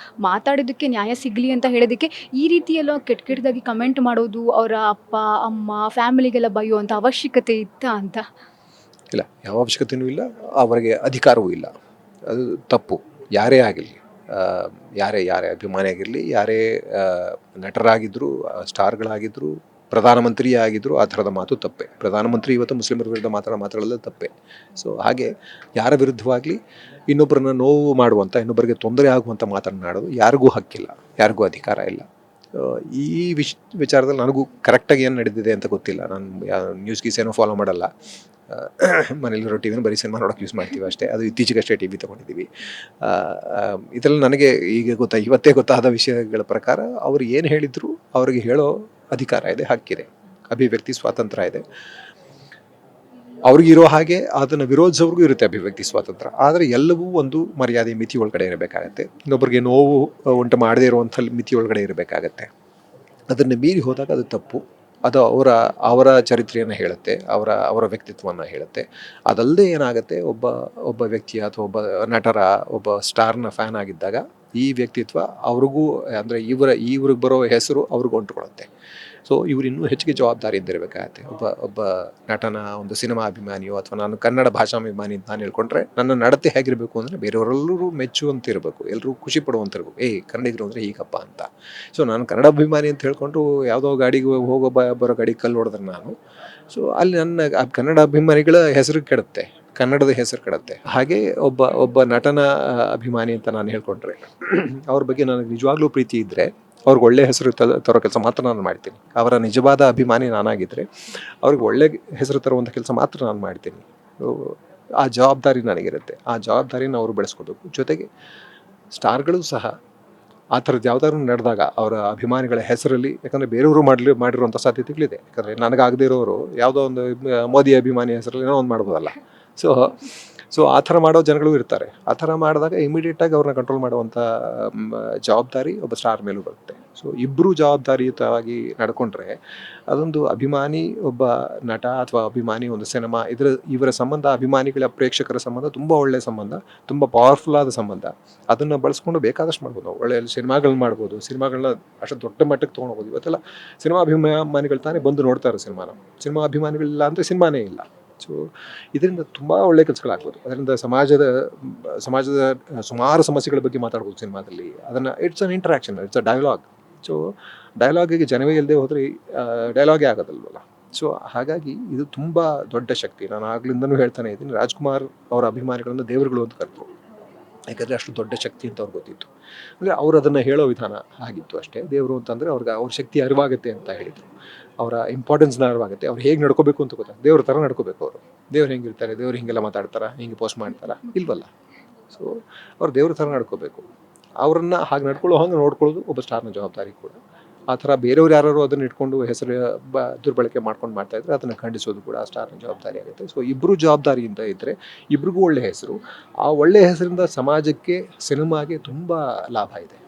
ಮಾತಾಡೋದಕ್ಕೆ ನ್ಯಾಯ ಸಿಗಲಿ ಅಂತ ಹೇಳೋದಕ್ಕೆ ಈ ರೀತಿಯೆಲ್ಲ ಕೆಟ್ಟದಾಗಿ ಕಮೆಂಟ್ ಮಾಡೋದು, ಅವರ ಅಪ್ಪ ಅಮ್ಮ ಫ್ಯಾಮಿಲಿಗೆಲ್ಲ ಬೈಯುವಂಥ ಅವಶ್ಯಕತೆ ಇತ್ತಾ ಅಂತ? ಇಲ್ಲ, ಯಾವ ಅವಶ್ಯಕತೆಯೂ ಇಲ್ಲ, ಅವರಿಗೆ ಅಧಿಕಾರವೂ ಇಲ್ಲ. ಅದು ತಪ್ಪು. ಯಾರೇ ಆಗಿರಲಿ, ಯಾರೇ ಅಭಿಮಾನಿ ಆಗಿರಲಿ, ಯಾರೇ ನಟರಾಗಿದ್ದರು, ಸ್ಟಾರ್ಗಳಾಗಿದ್ದರು, ಪ್ರಧಾನಮಂತ್ರಿ ಆಗಿದ್ದರು, ಆ ಥರದ ಮಾತು ತಪ್ಪೆ. ಪ್ರಧಾನಮಂತ್ರಿ ಇವತ್ತು ಮುಸ್ಲಿಮರ ವಿರುದ್ಧ ಮಾತಾಡೋದು ತಪ್ಪೆ. ಸೊ ಹಾಗೆ ಯಾರ ವಿರುದ್ಧವಾಗಲಿ ಇನ್ನೊಬ್ಬರನ್ನ ನೋವು ಮಾಡುವಂಥ, ಇನ್ನೊಬ್ಬರಿಗೆ ತೊಂದರೆ ಆಗುವಂಥ ಮಾತನಾಡೋದು ಯಾರಿಗೂ ಹಕ್ಕಿಲ್ಲ, ಯಾರಿಗೂ ಅಧಿಕಾರ ಇಲ್ಲ. ಈ ವಿಚಾರದಲ್ಲಿ ನನಗೂ ಕರೆಕ್ಟಾಗಿ ಏನು ನಡೆದಿದೆ ಅಂತ ಗೊತ್ತಿಲ್ಲ. ನಾನು ನ್ಯೂಸ್ ಗೀಸೇನೋ ಫಾಲೋ ಮಾಡಲ್ಲ. ಮನೇಲಿರೋ ಟಿ ವಿನ ಬರೀ ಸಿನಿಮಾ ನೋಡೋಕೆ ಯೂಸ್ ಮಾಡ್ತೀವಿ ಅಷ್ಟೇ. ಅದು ಇತ್ತೀಚೆಗಷ್ಟೇ ಟಿ ವಿ ತೊಗೊಂಡಿದ್ದೀವಿ. ಇದರಲ್ಲಿ ನನಗೆ ಈಗ ಇವತ್ತೇ ಗೊತ್ತಾದ ವಿಷಯಗಳ ಪ್ರಕಾರ ಅವರು ಏನು ಹೇಳಿದ್ರು ಅವ್ರಿಗೆ ಹೇಳೋ ಅಧಿಕಾರ ಇದೆ, ಹಕ್ಕಿದೆ, ಅಭಿವ್ಯಕ್ತಿ ಸ್ವಾತಂತ್ರ್ಯ ಇದೆ. ಅವ್ರಿಗಿರೋ ಹಾಗೆ ಅದನ್ನು ವಿರೋಧಿಸೋರ್ಗೂ ಇರುತ್ತೆ ಅಭಿವ್ಯಕ್ತಿ ಸ್ವಾತಂತ್ರ್ಯ. ಆದರೆ ಎಲ್ಲವೂ ಒಂದು ಮರ್ಯಾದೆ ಮಿತಿ ಒಳಗಡೆ ಇರಬೇಕಾಗತ್ತೆ. ಇನ್ನೊಬ್ಬರಿಗೆ ನೋವು ಉಂಟು ಮಾಡದೇ ಇರುವಂಥ ಮಿತಿ ಒಳಗಡೆ ಇರಬೇಕಾಗತ್ತೆ. ಅದನ್ನು ಮೀರಿ ಹೋದಾಗ ಅದು ತಪ್ಪು. ಅದು ಅವರ ಚರಿತ್ರೆಯನ್ನು ಹೇಳುತ್ತೆ, ಅವರ ವ್ಯಕ್ತಿತ್ವವನ್ನು ಹೇಳುತ್ತೆ. ಅದಲ್ಲದೆ ಏನಾಗುತ್ತೆ, ಒಬ್ಬ ವ್ಯಕ್ತಿಯ ಅಥವಾ ಒಬ್ಬ ನಟರ, ಒಬ್ಬ ಸ್ಟಾರ್ನ ಫ್ಯಾನ್ ಆಗಿದ್ದಾಗ ಈ ವ್ಯಕ್ತಿತ್ವ ಅವ್ರಿಗೂ, ಅಂದರೆ ಇವ್ರಿಗೆ ಬರೋ ಹೆಸರು ಅವ್ರಿಗೂ ಅಂಟುಕೊಳ್ಳುತ್ತೆ. ಸೊ ಇವ್ರು ಇನ್ನೂ ಹೆಚ್ಚಿಗೆ ಜವಾಬ್ದಾರಿಯಿಂದ ಇರಬೇಕಾಗತ್ತೆ. ಒಬ್ಬ ಒಬ್ಬ ನಟನ ಒಂದು ಸಿನಿಮಾ ಅಭಿಮಾನಿಯೋ ಅಥವಾ ನಾನು ಕನ್ನಡ ಭಾಷಾಭಿಮಾನಿ ಅಂತ ನಾನು ಹೇಳ್ಕೊಂಡ್ರೆ ನನ್ನ ನಡತೆ ಹೇಗಿರಬೇಕು ಅಂದರೆ ಬೇರೆಯವರೆಲ್ಲರೂ ಮೆಚ್ಚುವಂತಿರಬೇಕು, ಎಲ್ಲರೂ ಖುಷಿ ಪಡುವಂತಿರಬೇಕು. ಕನ್ನಡಿಗರು ಅಂದರೆ ಹೀಗಪ್ಪ ಅಂತ. ಸೊ ನಾನು ಕನ್ನಡ ಅಭಿಮಾನಿ ಅಂತ ಹೇಳ್ಕೊಂಡು ಯಾವುದೋ ಗಾಡಿಗೆ ಹೋಗೋ ಬರೋ ಗಾಡಿಗೆ ಕಲ್ಲು ಹೊಡೆದ್ರೆ ನಾನು, ಸೊ ಅಲ್ಲಿ ನನ್ನ ಕನ್ನಡ ಅಭಿಮಾನಿಗಳ ಹೆಸರು ಕೆಡುತ್ತೆ, ಕನ್ನಡದ ಹೆಸರು ಕೆಡುತ್ತೆ. ಹಾಗೆ ಒಬ್ಬ ಒಬ್ಬ ನಟನ ಅಭಿಮಾನಿ ಅಂತ ನಾನು ಹೇಳ್ಕೊಂಡ್ರೆ ಅವ್ರ ಬಗ್ಗೆ ನನಗೆ ನಿಜವಾಗ್ಲೂ ಪ್ರೀತಿ ಇದ್ದರೆ ಅವ್ರಿಗೆ ಒಳ್ಳೆ ಹೆಸರು ತರೋ ಕೆಲಸ ಮಾತ್ರ ನಾನು ಮಾಡ್ತೀನಿ. ಅವರ ನಿಜವಾದ ಅಭಿಮಾನಿ ನಾನಾಗಿದ್ದರೆ ಅವ್ರಿಗೆ ಒಳ್ಳೆ ಹೆಸರು ತರುವಂಥ ಕೆಲಸ ಮಾತ್ರ ನಾನು ಮಾಡ್ತೀನಿ. ಆ ಜವಾಬ್ದಾರಿ ನನಗಿರುತ್ತೆ. ಆ ಜವಾಬ್ದಾರಿನ ಅವರು ಬೆಳೆಸ್ಕೋಬೇಕು. ಜೊತೆಗೆ ಸ್ಟಾರ್ಗಳು ಸಹ ಆ ಥರದ್ದು ಯಾವ್ದಾದ್ರು ನಡೆದಾಗ ಅವರ ಅಭಿಮಾನಿಗಳ ಹೆಸರಲ್ಲಿ, ಯಾಕಂದರೆ ಬೇರೆಯವರು ಮಾಡಿರುವಂಥ ಸಾಧ್ಯತೆಗಳಿದೆ. ಯಾಕಂದರೆ ನನಗಾಗದೇ ಇರೋರು ಯಾವುದೋ ಒಂದು ಮೋದಿ ಅಭಿಮಾನಿ ಹೆಸರಲ್ಲಿ ಏನೋ ಒಂದು ಮಾಡ್ಬೋದಲ್ಲ. ಸೊ ಆ ಥರ ಮಾಡೋ ಜನಗಳು ಇರ್ತಾರೆ. ಆ ಥರ ಮಾಡಿದಾಗ ಇಮಿಡಿಯೇಟಾಗಿ ಅವ್ರನ್ನ ಕಂಟ್ರೋಲ್ ಮಾಡುವಂಥ ಜವಾಬ್ದಾರಿ ಒಬ್ಬ ಸ್ಟಾರ್ ಮೇಲೂ ಬರುತ್ತೆ. ಸೊ ಇಬ್ಬರು ಜವಾಬ್ದಾರಿಯುತವಾಗಿ ನಡ್ಕೊಂಡ್ರೆ ಅದೊಂದು ಅಭಿಮಾನಿ, ಒಬ್ಬ ನಟ ಅಥವಾ ಅಭಿಮಾನಿ, ಒಂದು ಸಿನಿಮಾ, ಇವರ ಸಂಬಂಧ, ಅಭಿಮಾನಿಗಳ ಪ್ರೇಕ್ಷಕರ ಸಂಬಂಧ ತುಂಬ ಒಳ್ಳೆಯ ಸಂಬಂಧ, ತುಂಬ ಪವರ್ಫುಲ್ ಆದ ಸಂಬಂಧ. ಅದನ್ನು ಬಳಸ್ಕೊಂಡು ಬೇಕಾದಷ್ಟು ಮಾಡ್ಬೋದು ನಾವು. ಒಳ್ಳೆಯ ಸಿನಿಮಾಗಳನ್ನ ಮಾಡ್ಬೋದು, ಸಿನಿಮಾಗಳನ್ನ ಅಷ್ಟು ದೊಡ್ಡ ಮಟ್ಟಕ್ಕೆ ತೊಗೊಂಡೋಗ್ಬೋದು. ಇವತ್ತೆಲ್ಲ ಸಿನಿಮಾ ಅಭಿಮಾನಿಗಳು ತಾನೇ ಬಂದು ನೋಡ್ತಾರೆ ಸಿನಿಮಾನ. ಸಿನಿಮಾ ಅಭಿಮಾನಿಗಳಿಲ್ಲ ಅಂದರೆ ಸಿನಿಮಾನೇ ಇಲ್ಲ. ಸೊ ಇದರಿಂದ ತುಂಬ ಒಳ್ಳೆಯ ಕೆಲಸಗಳಾಗ್ಬೋದು. ಅದರಿಂದ ಸಮಾಜದ ಸುಮಾರು ಸಮಸ್ಯೆಗಳ ಬಗ್ಗೆ ಮಾತಾಡ್ಬೋದು ಸಿನಿಮಾದಲ್ಲಿ. ಅದನ್ನು it's an interaction, it's a dialogue. So ಡೈಲಾಗಿಗೆ ಜನವೇ ಇಲ್ಲದೆ ಹೋದರೆ ಡೈಲಾಗೇ ಆಗೋದಲ್ವಲ್ಲ. ಸೊ ಹಾಗಾಗಿ ಇದು ತುಂಬ ದೊಡ್ಡ ಶಕ್ತಿ. ನಾನು ಆಗ್ಲಿಂದನೂ ಹೇಳ್ತಾನೆ ಇದ್ದೀನಿ, ರಾಜ್ಕುಮಾರ್ ಅವರ ಅಭಿಮಾನಿಗಳನ್ನು ದೇವರುಗಳು ಅಂತ ಕರೆದ್ರು. ಯಾಕಂದರೆ ಅಷ್ಟು ದೊಡ್ಡ ಶಕ್ತಿ ಅಂತ ಅವ್ರಿಗೆ ಗೊತ್ತಿತ್ತು. ಅಂದರೆ ಅವರು ಅದನ್ನು ಹೇಳೋ ವಿಧಾನ ಆಗಿತ್ತು ಅಷ್ಟೇ. ದೇವರು ಅಂತಂದರೆ ಅವ್ರ ಶಕ್ತಿ ಅರಿವಾಗುತ್ತೆ ಅಂತ ಹೇಳಿದರು. ಅವರ ಇಂಪಾರ್ಟೆನ್ಸ್ನ ಅರಿವಾಗುತ್ತೆ. ಅವ್ರು ಹೇಗೆ ನಡ್ಕೋಬೇಕು ಅಂತ ಗೊತ್ತಾಗುತ್ತೆ. ದೇವ್ರ ಥರ ನಡ್ಕೋಬೇಕು ಅವರು. ದೇವ್ರು ಹೆಂಗಿರ್ತಾರೆ, ದೇವ್ರು ಹಿಂಗೆಲ್ಲ ಮಾತಾಡ್ತಾರಾ, ಹಿಂಗೆ ಪೋಸ್ಟ್ ಮಾಡ್ತಾರಾ, ಇಲ್ವಲ್ಲ. ಸೊ ಅವ್ರು ದೇವ್ರ ಥರ ನಡ್ಕೋಬೇಕು. ಅವರನ್ನು ಹಾಗೆ ನಡ್ಕೊಳ್ಳೋ ಹಂಗೆ ನೋಡ್ಕೊಳ್ಳೋದು ಒಬ್ಬ ಸ್ಟಾರ್ನ ಜವಾಬ್ದಾರಿ ಕೂಡ. ಆ ಥರ ಬೇರೆಯವ್ರು ಯಾರು ಅದನ್ನು ಇಟ್ಕೊಂಡು ಹೆಸರು ದುರ್ಬಳಕೆ ಮಾಡ್ಕೊಂಡು ಮಾಡ್ತಾಯಿದ್ರೆ ಅದನ್ನು ಖಂಡಿಸೋದು ಕೂಡ ಆ ಸ್ಟಾರ್ನ ಜವಾಬ್ದಾರಿ ಆಗುತ್ತೆ. ಸೊ ಇಬ್ಬರು ಜವಾಬ್ದಾರಿಯಿಂದ ಇದ್ದರೆ ಇಬ್ರಿಗೂ ಒಳ್ಳೆಯ ಹೆಸರು. ಆ ಒಳ್ಳೆಯ ಹೆಸರಿಂದ ಸಮಾಜಕ್ಕೆ, ಸಿನಿಮಾಗೆ ತುಂಬ ಲಾಭ ಇದೆ.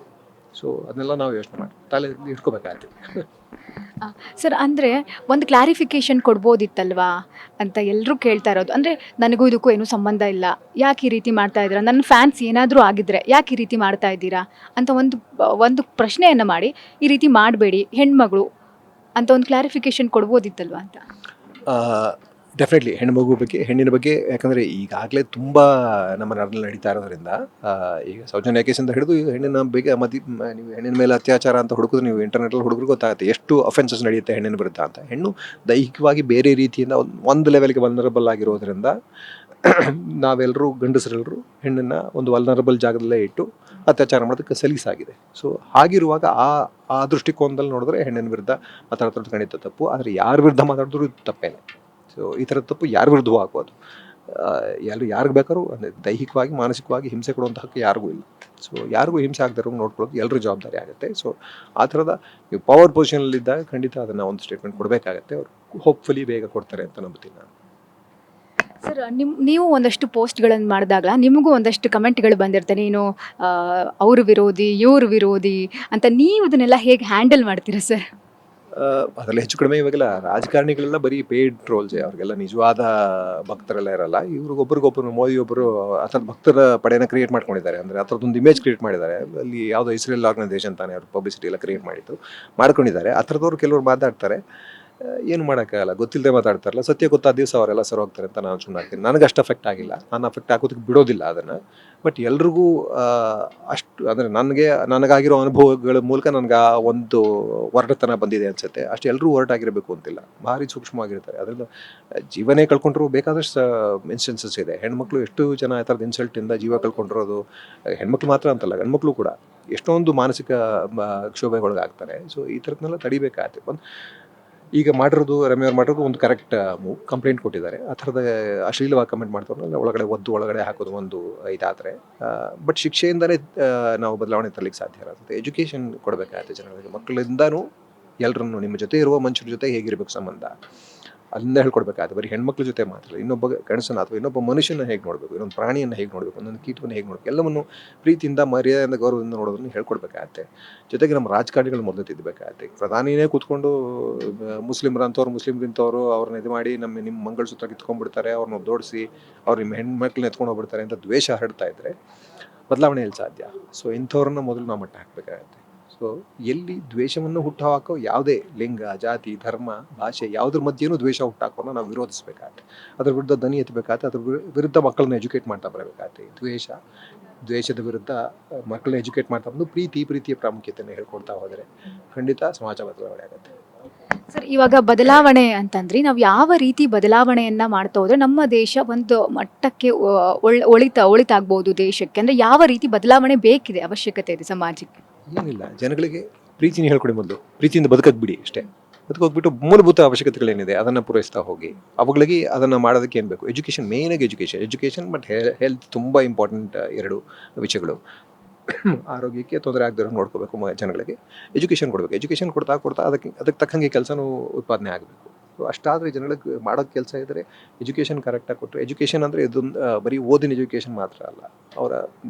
ಸೊ ಅದನ್ನೆಲ್ಲ ನಾವು ಯೋಚನೆ ಮಾಡಿ ತಲೆ ಇಟ್ಕೋಬೇಕಾಗ್ತದೆ. ಸರ್, ಅಂದರೆ ಒಂದು ಕ್ಲಾರಿಫಿಕೇಷನ್ ಕೊಡ್ಬೋದಿತ್ತಲ್ವಾ ಅಂತ ಎಲ್ಲರೂ ಕೇಳ್ತಾ ಇರೋದು. ಅಂದರೆ ನನಗೂ ಇದಕ್ಕೂ ಏನೂ ಸಂಬಂಧ ಇಲ್ಲ, ಯಾಕೆ ಈ ರೀತಿ ಮಾಡ್ತಾ ಇದ್ದೀರಾ, ನನ್ನ ಫ್ಯಾನ್ಸ್ ಏನಾದರೂ ಆಗಿದ್ದರೆ ಯಾಕೆ ಈ ರೀತಿ ಮಾಡ್ತಾ ಇದ್ದೀರಾ ಅಂತ ಒಂದು ಪ್ರಶ್ನೆಯನ್ನು ಮಾಡಿ, ಈ ರೀತಿ ಮಾಡಬೇಡಿ ಹೆಣ್ಮಗಳು ಅಂತ ಒಂದು ಕ್ಲಾರಿಫಿಕೇಷನ್ ಕೊಡ್ಬೋದಿತ್ತಲ್ವಾ ಅಂತ. ಡೆಫಿನೆಟ್ಲಿ ಹೆಣ್ಣಿನ ಬಗ್ಗೆ ಯಾಕಂದರೆ ಈಗಾಗಲೇ ತುಂಬ ನಮ್ಮ ನಾಡಿನಲ್ಲಿ ನಡೀತಾ ಇರೋದ್ರಿಂದ, ಈಗ ಸೌಜನ್ಯ ಕೇಸಿಂದ ಹಿಡಿದು ಈಗ ಹೆಣ್ಣಿನ ಬಗ್ಗೆ ನೀವು ಹೆಣ್ಣಿನ ಮೇಲೆ ಅತ್ಯಾಚಾರ ಅಂತ ಹುಡುಕಿದ್ರೆ ನೀವು ಇಂಟರ್ನೆಟಲ್ಲಿ ಹುಡುಗರು ಗೊತ್ತಾಗುತ್ತೆ ಎಷ್ಟು ಅಫೆನ್ಸಸ್ ನಡೆಯುತ್ತೆ ಹೆಣ್ಣಿನ ವಿರುದ್ಧ ಅಂತ. ಹೆಣ್ಣು ದೈಹಿಕವಾಗಿ ಬೇರೆ ರೀತಿಯಿಂದ ಒಂದು ಲೆವೆಲ್ಗೆ ವಲ್ನರಬಲ್ ಆಗಿರೋದ್ರಿಂದ ನಾವೆಲ್ಲರೂ, ಗಂಡಸರೆಲ್ಲರೂ ಹೆಣ್ಣನ್ನು ಒಂದು ವಲ್ನರಬಲ್ ಜಾಗದಲ್ಲೇ ಇಟ್ಟು ಅತ್ಯಾಚಾರ ಮಾಡೋದಕ್ಕೆ ಸಲೀಸಾಗಿದೆ. ಸೊ ಹಾಗಿರುವಾಗ ಆ ದೃಷ್ಟಿಕೋನದಲ್ಲಿ ನೋಡಿದ್ರೆ ಹೆಣ್ಣಿನ ವಿರುದ್ಧ ಮಾತಾಡ್ತಿರೋದು ಖಂಡಿತ ತಪ್ಪು. ಆದರೆ ಯಾರ ವಿರುದ್ಧ ಮಾತಾಡಿದ್ರು ಇದು ತಪ್ಪೇನೆ. ಸೊ ಈ ಥರದ ತಪ್ಪು ಯಾರ ವಿರುದ್ಧವೂ ಆಗ್ಬೋದು. ಯಾರಿಗೆ ಬೇಕಾದ್ರೂ ಅಂದರೆ ದೈಹಿಕವಾಗಿ, ಮಾನಸಿಕವಾಗಿ ಹಿಂಸೆ ಕೊಡುವಂಥ ಹಕ್ಕು ಯಾರಿಗೂ ಇಲ್ಲ. ಸೊ ಯಾರಿಗೂ ಹಿಂಸೆ ಆಗದಿರೋ ನೋಡ್ಕೊಳ್ಳೋದು ಎಲ್ಲರೂ ಜವಾಬ್ದಾರಿ ಆಗುತ್ತೆ. ಸೊ ಆ ಥರದ ನೀವು ಪವರ್ ಪೊಸಿಷನಲ್ಲಿದ್ದಾಗ ಖಂಡಿತ ಅದನ್ನು ಒಂದು ಸ್ಟೇಟ್ಮೆಂಟ್ ಕೊಡಬೇಕಾಗತ್ತೆ. ಅವರು ಹೋಪ್ಫುಲಿ ಬೇಗ ಕೊಡ್ತಾರೆ ಅಂತ ನಂಬ್ತೀನಿ ನಾನು. ಸರ್, ನೀವು ಒಂದಷ್ಟು ಪೋಸ್ಟ್ಗಳನ್ನು ಮಾಡಿದಾಗ ನಿಮಗೂ ಒಂದಷ್ಟು ಕಮೆಂಟ್ಗಳು ಬಂದಿರ್ತಾರೆ, ನೀನು ಅವರು ವಿರೋಧಿ, ಇವರು ವಿರೋಧಿ ಅಂತ. ನೀವು ಇದನ್ನೆಲ್ಲ ಹೇಗೆ ಹ್ಯಾಂಡಲ್ ಮಾಡ್ತೀರಾ ಸರ್? ಅದರಲ್ಲಿ ಹೆಚ್ಚು ಕಡಿಮೆ ಇವಾಗೆಲ್ಲ ರಾಜಕಾರಣಿಗಳೆಲ್ಲ ಬರೀ ಪೇಯ್ಡ್ ಟ್ರೋಲ್ಸೇ. ಅವ್ರಿಗೆಲ್ಲ ನಿಜವಾದ ಭಕ್ತರೆಲ್ಲ ಇರಲ್ಲ. ಇವ್ರಿಗೊಬ್ಬರಿಗೊಬ್ಬರು ಮೋದಿ ಒಬ್ಬರು ಆ ಥರದ ಭಕ್ತರ ಪಡೆಯನ್ನು ಕ್ರಿಯೇಟ್ ಮಾಡ್ಕೊಂಡಿದ್ದಾರೆ. ಅಂದರೆ ಆ ಥರದ್ದೊಂದು ಇಮೇಜ್ ಕ್ರಿಯೇಟ್ ಮಾಡಿದ್ದಾರೆ. ಅಲ್ಲಿ ಯಾವುದೋ ಇಸ್ರೇಲ್ ಆರ್ಗನೈಸೇಷನ್ ತಾನೇ ಅವ್ರು ಪಬ್ಲಿಸಿಟಿ ಎಲ್ಲ ಕ್ರಿಯೇಟ್ ಮಾಡ್ಕೊಂಡಿದ್ದಾರೆ. ಆ ಥರದವ್ರು ಕೆಲವರು ಮಾತಾಡ್ತಾರೆ. ಏನು ಮಾಡೋಕ್ಕಾಗಲ್ಲ, ಗೊತ್ತಿಲ್ಲದೆ ಮಾತಾಡ್ತಾರಲ್ಲ. ಸತ್ಯ ಗೊತ್ತಾದ ದಿವಸ ಅವರೆಲ್ಲ ಸರಿ ಹೋಗ್ತಾರೆ ಅಂತ ನಾನು ಸುಮ್ಮನೆ ಆಗ್ತೀನಿ. ನನಗೆ ಅಷ್ಟು ಅಫೆಕ್ಟ್ ಆಗಿಲ್ಲ, ನಾನು ಅಫೆಕ್ಟ್ ಆಗೋದಕ್ಕೆ ಬಿಡೋದಿಲ್ಲ ಅದನ್ನು. ಬಟ್ ಎಲ್ರಿಗೂ ಅಷ್ಟು ಅಂದರೆ ನನಗಾಗಿರೋ ಅನುಭವಗಳ ಮೂಲಕ ನನಗೆ ಆ ಒಂದು ಒರಟತನ ಬಂದಿದೆ ಅನಿಸುತ್ತೆ. ಅಷ್ಟು ಎಲ್ಲರೂ ಒರಟಾಗಿರಬೇಕು ಅಂತಿಲ್ಲ, ಭಾರಿ ಸೂಕ್ಷ್ಮವಾಗಿರ್ತಾರೆ. ಅದರಿಂದ ಜೀವನೇ ಕಳ್ಕೊಂಡ್ರು ಬೇಕಾದಷ್ಟು ಇನ್ಸ್ಟೆನ್ಸಸ್ ಇದೆ. ಹೆಣ್ಮಕ್ಳು ಎಷ್ಟು ಜನ ಆ ಥರದ ಇನ್ಸಲ್ಟಿಂದ ಜೀವ ಕಳ್ಕೊಂಡಿರೋದು, ಹೆಣ್ಮಕ್ಳು ಮಾತ್ರ ಅಂತಲ್ಲ, ಗಂಡ್ಮಕ್ಳು ಕೂಡ ಎಷ್ಟೊಂದು ಮಾನಸಿಕ ಕ್ಷೋಭೆಗೊಳಗಾಗ್ತಾರೆ. ಸೊ ಈ ಥರದನ್ನೆಲ್ಲ ತಡಿಬೇಕಾಗತ್ತೆ. ಈಗ ರಮ್ಯವ್ರು ಮಾಡಿರೋದು ಒಂದು ಕರೆಕ್ಟ್ ಮೂವ್. ಕಂಪ್ಲೇಂಟ್ ಕೊಟ್ಟಿದ್ದಾರೆ. ಆ ಥರದ ಅಶ್ಲೀಲವಾಗಿ ಕಮೆಂಟ್ ಮಾಡ್ತಾರಲ್ಲ, ಒಳಗಡೆ ಹಾಕೋದು ಒಂದು ಇದಾದರೆ, ಬಟ್ ಶಿಕ್ಷೆಯಿಂದಲೇ ನಾವು ಬದಲಾವಣೆ ತರಲಿಕ್ಕೆ ಸಾಧ್ಯ ಇರುತ್ತೆ. ಎಜುಕೇಷನ್ ಕೊಡಬೇಕಾಗುತ್ತೆ ಜನಗಳಿಗೆ. ಮಕ್ಕಳಿಂದನೂ ಎಲ್ಲರನ್ನು, ನಿಮ್ಮ ಜೊತೆ ಇರುವ ಮನುಷ್ಯರ ಜೊತೆ ಹೇಗಿರಬೇಕು ಸಂಬಂಧ, ಅಲ್ಲಿಂದ ಹೇಳ್ಕೊಡ್ಬೇಕಾಗುತ್ತೆ. ಬರೀ ಹೆಣ್ಮಕ್ಳ ಜೊತೆ ಮಾತ್ರ, ಇನ್ನೊಬ್ಬ ಗಂಡಸನ ಅಥವಾ ಇನ್ನೊಬ್ಬ ಮನುಷ್ಯನ ಹೇಗೆ ನೋಡಬೇಕು, ಇನ್ನೊಂದು ಪ್ರಾಣಿಯನ್ನು ಹೇಗೆ ನೋಡಬೇಕು, ಒಂದೊಂದು ಕೀಟವನ್ನು ಹೇಗೆ ನೋಡಬೇಕು, ಎಲ್ಲವನ್ನು ಪ್ರೀತಿಯಿಂದ, ಮರ್ಯಾದೆಯಿಂದ, ಗೌರವದಿಂದ ನೋಡೋದನ್ನು ಹೇಳ್ಕೊಡ್ಬೇಕಾಗತ್ತೆ. ಜೊತೆಗೆ ನಮ್ಮ ರಾಜಕಾರಣಿಗಳು ಮೊದಲು ತಿದ್ದಬೇಕಾಗತ್ತೆ. ಪ್ರಧಾನಿನೇ ಕೂತ್ಕೊಂಡು ಮುಸ್ಲಿಮ್ರಂಥವ್ರು, ಮುಸ್ಲಿಮ್ರಿಂಥವ್ರು ಅವ್ರನ್ನ ಇದು ಮಾಡಿ ನಿಮ್ಮ ಮಂಗಳಸೂತ್ರ ಕಿತ್ಕೊಂಡ್ಬಿಡ್ತಾರೆ, ಅವ್ರನ್ನ ದೋಡಿಸಿ ಅವ್ರು ನಿಮ್ಮ ಹೆಣ್ಮಕ್ಳನ್ನ ಎತ್ಕೊಂಡು ಹೋಗ್ಬಿಡ್ತಾರೆ ಅಂತ ದ್ವೇಷ ಹರಡ್ತಾ ಇದ್ದರೆ ಬದಲಾವಣೆ ಎಲ್ಲಿ ಸಾಧ್ಯ? ಸೊ ಇಂಥವ್ರನ್ನ ಮೊದಲು ನಾವು ಮಟ್ಟ ಹಾಕಬೇಕಾಗತ್ತೆ. ಸೊ ಎಲ್ಲಿ ದ್ವೇಷವನ್ನು ಹುಟ್ಟುಹಾಕೋ ಯಾವುದೇ ಲಿಂಗ, ಜಾತಿ, ಧರ್ಮ, ಭಾಷೆ ಯಾವುದ್ರ ಮಧ್ಯೆನೂ ದ್ವೇಷ ಹುಟ್ಟಾಕೋನ ನಾವು ವಿರೋಧಿಸಬೇಕಾಗತ್ತೆ. ಅದ್ರ ವಿರುದ್ಧ ದನಿ ಎತ್ತಬೇಕಾಗತ್ತೆ. ಅದ್ರ ವಿರುದ್ಧ ಮಕ್ಕಳನ್ನ ಎಜುಕೇಟ್ ಮಾಡ್ತಾ ಬರಬೇಕಾಗತ್ತೆ. ದ್ವೇಷದ ವಿರುದ್ಧ ಮಕ್ಕಳನ್ನ ಎಜುಕೇಟ್ ಮಾಡ್ತಾ ಬಂದು ಪ್ರೀತಿಯ ಪ್ರಾಮುಖ್ಯತೆಯನ್ನು ಹೇಳ್ಕೊಡ್ತಾ ಹೋದರೆ ಖಂಡಿತ ಸಮಾಜ ಬದಲಾವಣೆ ಆಗುತ್ತೆ. ಸರ್, ಇವಾಗ ಬದಲಾವಣೆ ಅಂತಂದ್ರೆ ನಾವು ಯಾವ ರೀತಿ ಬದಲಾವಣೆಯನ್ನ ಮಾಡ್ತಾ ಹೋದ್ರೆ ನಮ್ಮ ದೇಶ ಒಂದು ಮಟ್ಟಕ್ಕೆ ಒಳಿತಾಗ್ಬೋದು ದೇಶಕ್ಕೆ, ಅಂದ್ರೆ ಯಾವ ರೀತಿ ಬದಲಾವಣೆ ಬೇಕಿದೆ, ಅವಶ್ಯಕತೆ ಇದೆ ಸಮಾಜಕ್ಕೆ? ಏನಿಲ್ಲ, ಜನಗಳಿಗೆ ಪ್ರೀತಿನ ಹೇಳ್ಕೊಡಿ. ಮೊದಲು ಪ್ರೀತಿಯಿಂದ ಬದುಕಕ್ಕೆ ಬಿಡಿ ಅಷ್ಟೇ. ಬದುಕೋಗ್ಬಿಟ್ಟು ಮೂಲಭೂತ ಅವಶ್ಯಕತೆಗಳೇನಿದೆ ಅದನ್ನು ಪೂರೈಸ್ತಾ ಹೋಗಿ. ಅವುಗಳಿಗೆ ಅದನ್ನು ಮಾಡೋದಕ್ಕೆ ಏನು ಬೇಕು? ಎಜುಕೇಷನ್, ಮೇಯ್ನಾಗಿ ಎಜುಕೇಷನ್ ಮತ್ತು ಹೆಲ್ತ್ ತುಂಬ ಇಂಪಾರ್ಟೆಂಟ್ ಎರಡು ವಿಷಯಗಳು. ಆರೋಗ್ಯಕ್ಕೆ ತೊಂದರೆ ಆಗದಿರೋ ನೋಡ್ಕೋಬೇಕು ಜನಗಳಿಗೆ. ಎಜುಕೇಷನ್ ಕೊಡಬೇಕು. ಎಜುಕೇಷನ್ ಕೊಡ್ತಾ ಅದಕ್ಕೆ ತಕ್ಕಂಗೆ ಕೆಲಸನೂ ಉತ್ಪಾದನೆ ಆಗಬೇಕು. ಅಷ್ಟಾದರೆ ಜನಗಳಿಗೆ ಮಾಡೋಕ್ಕೆ ಕೆಲಸ ಇದ್ದರೆ ಎಜುಕೇಷನ್ ಕರೆಕ್ಟಾಗಿ ಕೊಟ್ಟರೆ. ಎಜುಕೇಷನ್ ಅಂದರೆ ಇದೊಂದು ಬರೀ ಓದಿನ ಎಜುಕೇಷನ್ ಮಾತ್ರ ಅಲ್ಲ, ಅವರ